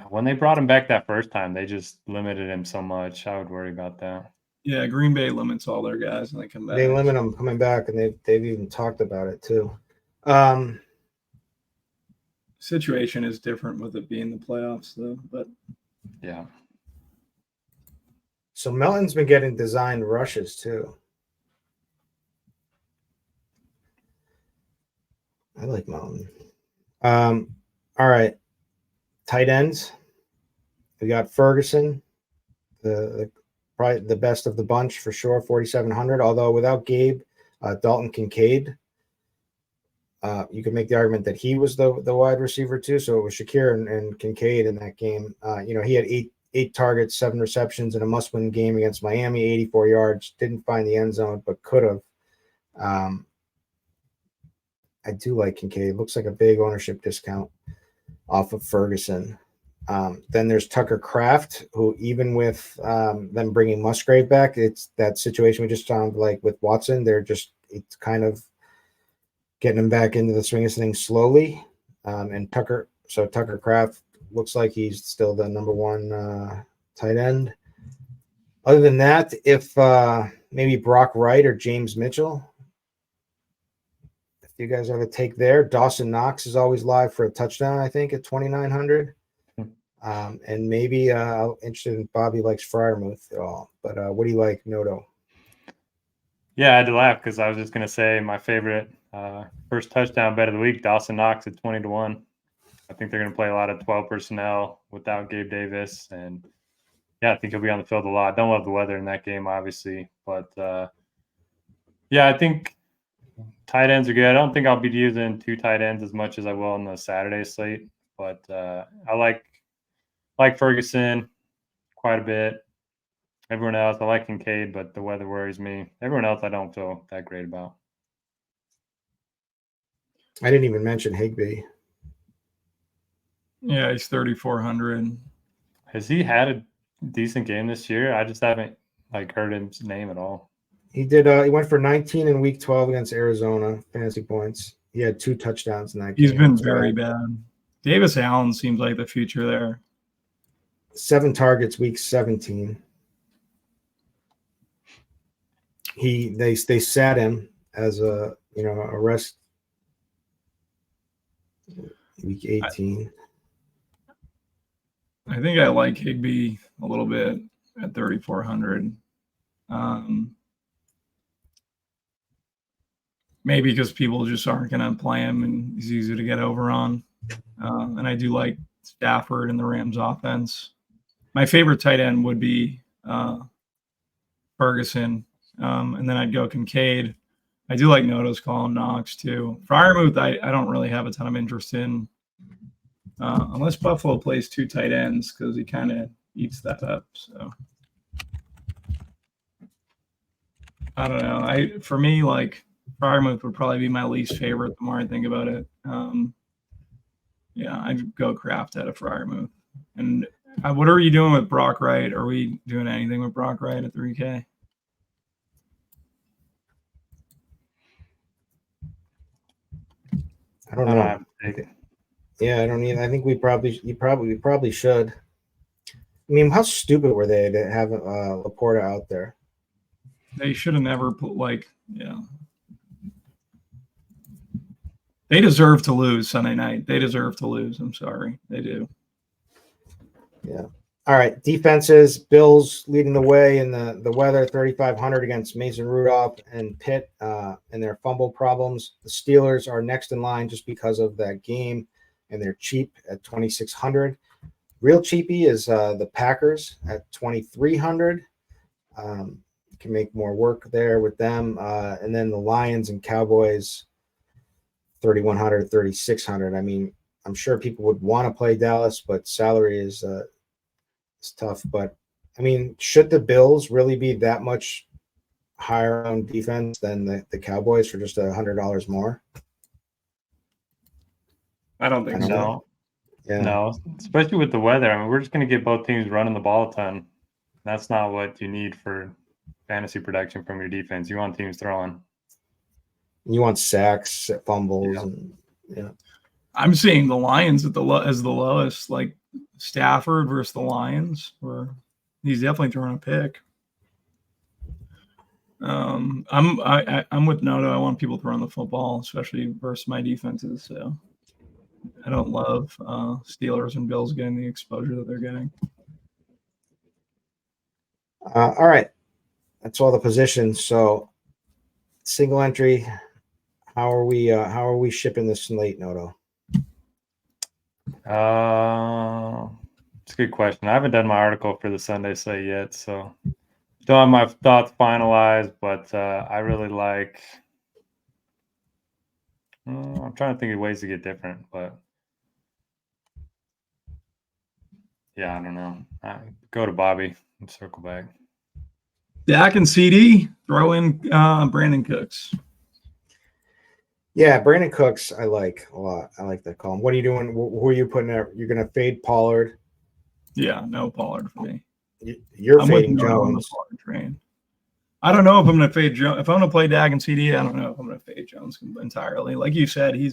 When they brought him back that first time, they just limited him so much. I would worry about that. Yeah, Green Bay limits all their guys when they come back. They limit them coming back, and they've even talked about it too. Situation is different with it being the playoffs, though. But yeah. So Melton's been getting designed rushes too. I like Melton. All right. Tight ends. We got Ferguson, probably the best of the bunch for sure, 4,700. Although without Gabe, Dalton Kincaid you could make the argument that he was the wide receiver too. So it was Shakir and Kincaid in that game. He had eight targets, 7 receptions in a must-win game against Miami, 84 yards. Didn't find the end zone, but could have. I do like Kincaid. Looks like a big ownership discount off of Ferguson. Then there's Tucker Kraft, who even with them bringing Musgrave back, it's that situation we just found like with Watson. It's kind of getting him back into the swing of things slowly. And Tucker Kraft looks like he's still the number 1 tight end. Other than that, if maybe Brock Wright or James Mitchell, if you guys have a take there, Dawson Knox is always live for a touchdown, I think, at 2,900. And maybe interested in Bobby likes Freiermuth at all. But what do you like, Noto? Yeah, I had to laugh because I was just going to say my favorite first touchdown bet of the week, Dawson Knox at 20-1. I think they're going to play a lot of 12 personnel without Gabe Davis. And, yeah, I think he'll be on the field a lot. Don't love the weather in that game, obviously. But, yeah, I think tight ends are good. I don't think I'll be using 2 tight ends as much as I will on the Saturday slate. But I like Ferguson quite a bit. Everyone else, I like Kincaid, but the weather worries me. Everyone else I don't feel that great about. I didn't even mention Higbee. Yeah, he's 3,400. Has he had a decent game this year? I just haven't heard his name at all. He did. He went for 19 in Week 12 against Arizona, fantasy points. He had 2 touchdowns in that game. He's been very bad. Davis Allen seems like the future there. 7 targets, Week 17. They sat him as a rest. Week 18. I think I like Higbee a little bit at 3,400. Maybe because people just aren't going to play him and he's easy to get over on. And I do like Stafford and the Rams offense. My favorite tight end would be Ferguson. And then I'd go Kincaid. I do like Noto's calling Knox too. Freiermuth, I don't really have a ton of interest in. Unless Buffalo plays 2 tight ends because he kind of eats that up. So I don't know. For me, Freiermuth would probably be my least favorite the more I think about it. Yeah, I'd go Kraft out of Freiermuth. And what are you doing with Brock Wright? Are we doing anything with Brock Wright at 3K? I don't know. Yeah, I don't either. I think we probably should. I mean, how stupid were they to have Laporta out there? They should have never put They deserve to lose Sunday night. They deserve to lose. I'm sorry. They do. Yeah. All right. Defenses, Bills leading the way in the weather, 3,500 against Mason Rudolph and Pitt and their fumble problems. The Steelers are next in line just because of that game, and they're cheap at 2,600. Real cheapy is the Packers at 2,300. Can make more work there with them. And then the Lions and Cowboys, 3,100, 3,600. I mean, I'm sure people would want to play Dallas, but salary is tough. But I mean, should the Bills really be that much higher on defense than the Cowboys for just $100 more? I don't think so. Yeah. No, especially with the weather. I mean, we're just going to get both teams running the ball a ton. That's not what you need for fantasy production from your defense. You want teams throwing. You want sacks, fumbles, and I'm seeing the Lions as the lowest, like Stafford versus the Lions, where he's definitely throwing a pick. I'm with Noto. I want people throwing the football, especially versus my defenses. So I don't love Steelers and Bills getting the exposure that they're getting. All right, that's all the positions. So single entry. How are we shipping this slate, Noto? It's a good question. I haven't done my article for the Sunday slate yet, so don't have my thoughts finalized, but I really like I'm trying to think of ways to get different, but yeah, I don't know. Go to Bobby and circle back. Dak and CD, throw in Brandon Cooks. Yeah, Brandon Cooks, I like a lot. I like that call. What are you doing? Who are you putting there? You're going to fade Pollard. Yeah, no Pollard for me. You're I'm fading with you on the Jones. Pollard train. I don't know if I'm going to fade Jones. If I'm going to play Dak and CD, I don't know if I'm going to fade Jones entirely. Like you said, he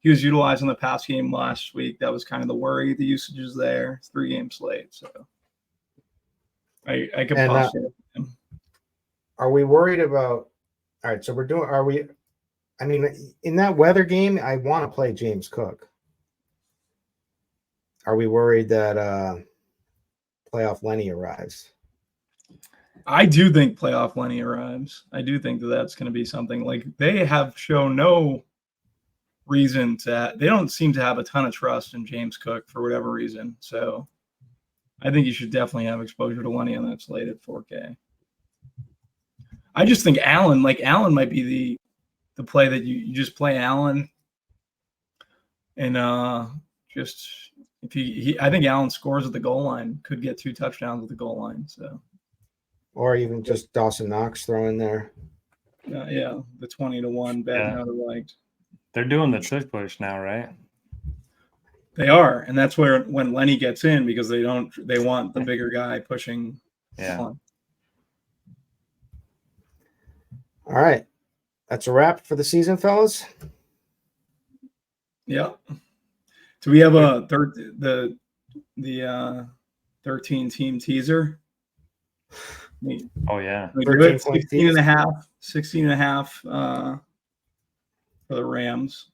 was utilized in the pass game last week. That was kind of the worry. The usage is there. It's 3-game slate, so I could possibly. Are we worried about? All right, so are we? I mean, in that weather game, I want to play James Cook. Are we worried that playoff Lenny arrives? I do think playoff Lenny arrives. I do think that's going to be something. Like, they have shown no reason to. They don't seem to have a ton of trust in James Cook for whatever reason. So I think you should definitely have exposure to Lenny on that slate at 4K. I just think Allen might be the play that you just play Allen, and just if I think Allen scores at the goal line, could get 2 touchdowns at the goal line. So, or even just Dawson Knox throw in there. Yeah, the 20-1 bet never liked. They're doing the tush push now, right? They are, and that's when Lenny gets in, because they want the bigger guy pushing. Yeah. On. All right. That's a wrap for the season, fellas. Yeah. Do we have the 13-team teaser? Oh yeah. 16.5 for the Rams.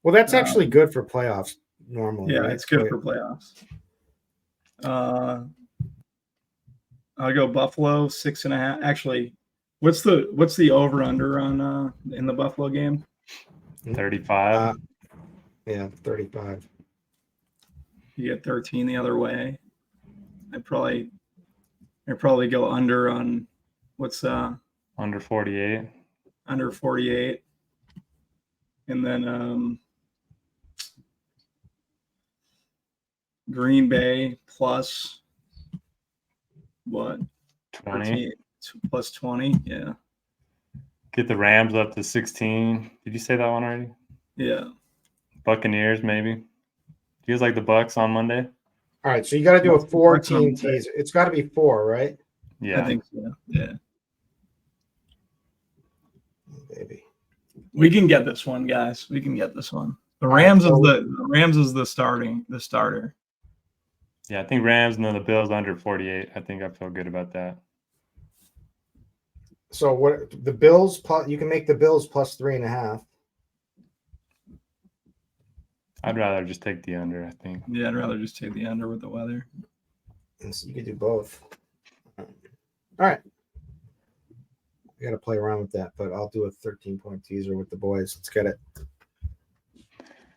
Well, that's actually good for playoffs normally. Yeah, right? it's good for playoffs. I'll go Buffalo 6.5. Actually, what's the over under on in the Buffalo game? 35. Yeah, 35. You get 13 the other way. I'd probably go under on what's under 48. Under 48. And then Green Bay plus what? 20. Plus 20, yeah. Get the Rams up to 16. Did you say that one already? Yeah. Buccaneers, maybe. Do you guys like the Bucks on Monday? All right, so you got to do a 4-team teaser. It's got to be 4, right? Yeah. I think so. Yeah. Baby. We can get this one, guys. We can get this one. The Rams is the starter. Yeah, I think Rams and then the Bills under 48. I think I feel good about that. So what the Bills plus? You can make the Bills plus 3.5. I'd rather just take the under, I think. Yeah, I'd rather just take the under with the weather. And so you could do both. All right. I got to play around with that, but I'll do a 13-point teaser with the boys. Let's get it.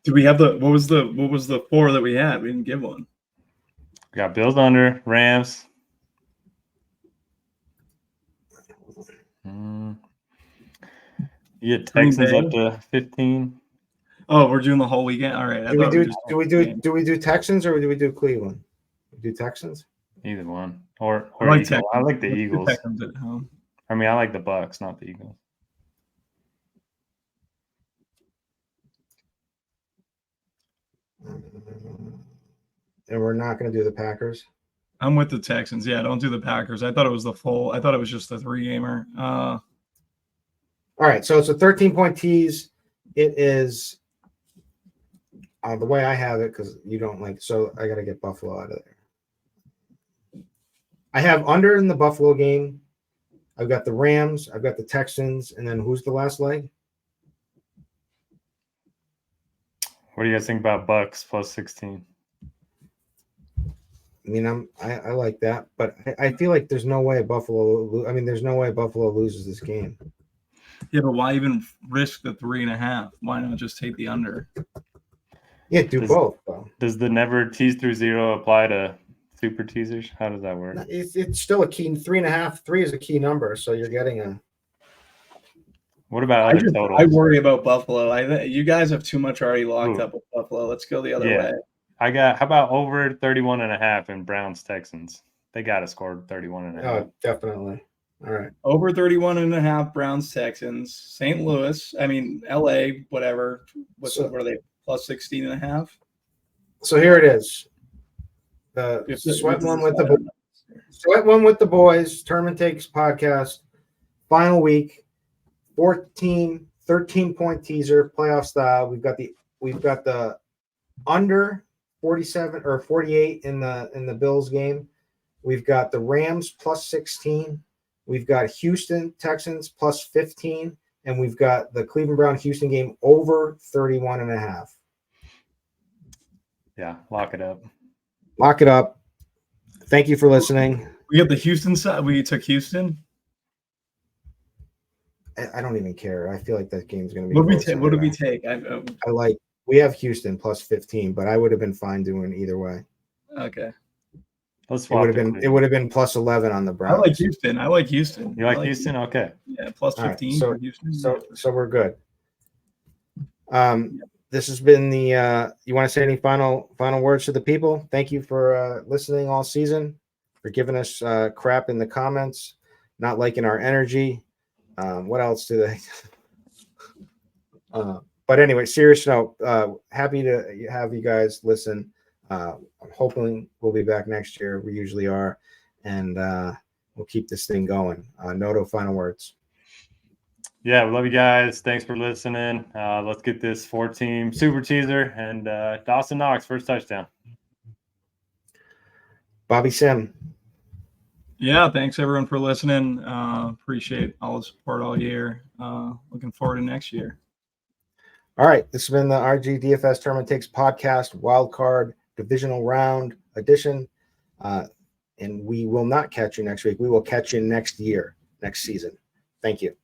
Did we have what was the 4 that we had? We didn't give one. We got Bills under, Rams. You get Texans up to 15. Oh, we're doing the whole weekend. All right. Do we do Texans or do we do Cleveland? We do Texans. Either one, or I like Eagles. I like the Eagles. Texans at home. I mean, I like the Bucks, not the Eagles. And we're not going to do the Packers. I'm with the Texans. Yeah, don't do the Packers. I thought it was the full. I thought it was just the 3-gamer. All right, so it's a 13-point tease. It is the way I have it, because you don't like. So I got to get Buffalo out of there. I have under in the Buffalo game. I've got the Rams. I've got the Texans, and then who's the last leg? What do you guys think about Bucks plus 16? I mean, I like that, but I feel like there's no way Buffalo. I mean, there's no way Buffalo loses this game. Yeah, but why even risk the 3.5? Why not just take the under? Yeah, do both though. Does the never tease through 0 apply to super teasers? How does that work? It's still a key 3.5. 3 is a key number, so you're getting a. What about other totals? I worry about Buffalo. You guys have too much already locked up with Buffalo. Let's go the other way. How about over 31.5 in Browns Texans? They got to score 31.5. Oh, definitely. All right. Over 31.5 Browns Texans. St. Louis, LA, whatever. What are they? Plus 16.5? So here it is. The sweat one with the boys. Tournament Takes podcast. Final week. 13-point teaser, playoff style. We've got the under 47 or 48 in the Bills game. We've got the Rams plus 16. We've got Houston Texans plus 15, and we've got the Cleveland Brown Houston game over 31.5. Yeah, lock it up. Lock it up. Thank you for listening. We got the Houston side. We took Houston. I don't even care. I feel like that game's going to be. What do we take? We have Houston plus 15, but I would have been fine doing either way. Okay. It would have been plus 11 on the Browns. I like Houston. You like Houston? Okay. Yeah, plus 15 for Houston. So we're good. This has been the you want to say any final words to the people? Thank you for listening all season, for giving us crap in the comments, not liking our energy. What else do they? But anyway, serious note. Happy to have you guys listen. I'm hoping we'll be back next year. We usually are, and we'll keep this thing going. Noto, final words. Yeah, we love you guys. Thanks for listening. Let's get this 4-team super teaser and Dawson Knox first touchdown. Bobby Sim. Yeah, thanks everyone for listening. Appreciate all the support all year. Looking forward to next year. All right, this has been the RG DFS Tournament Takes podcast, wild card divisional round edition, and we will not catch you next week. We will catch you next year, next season. Thank you.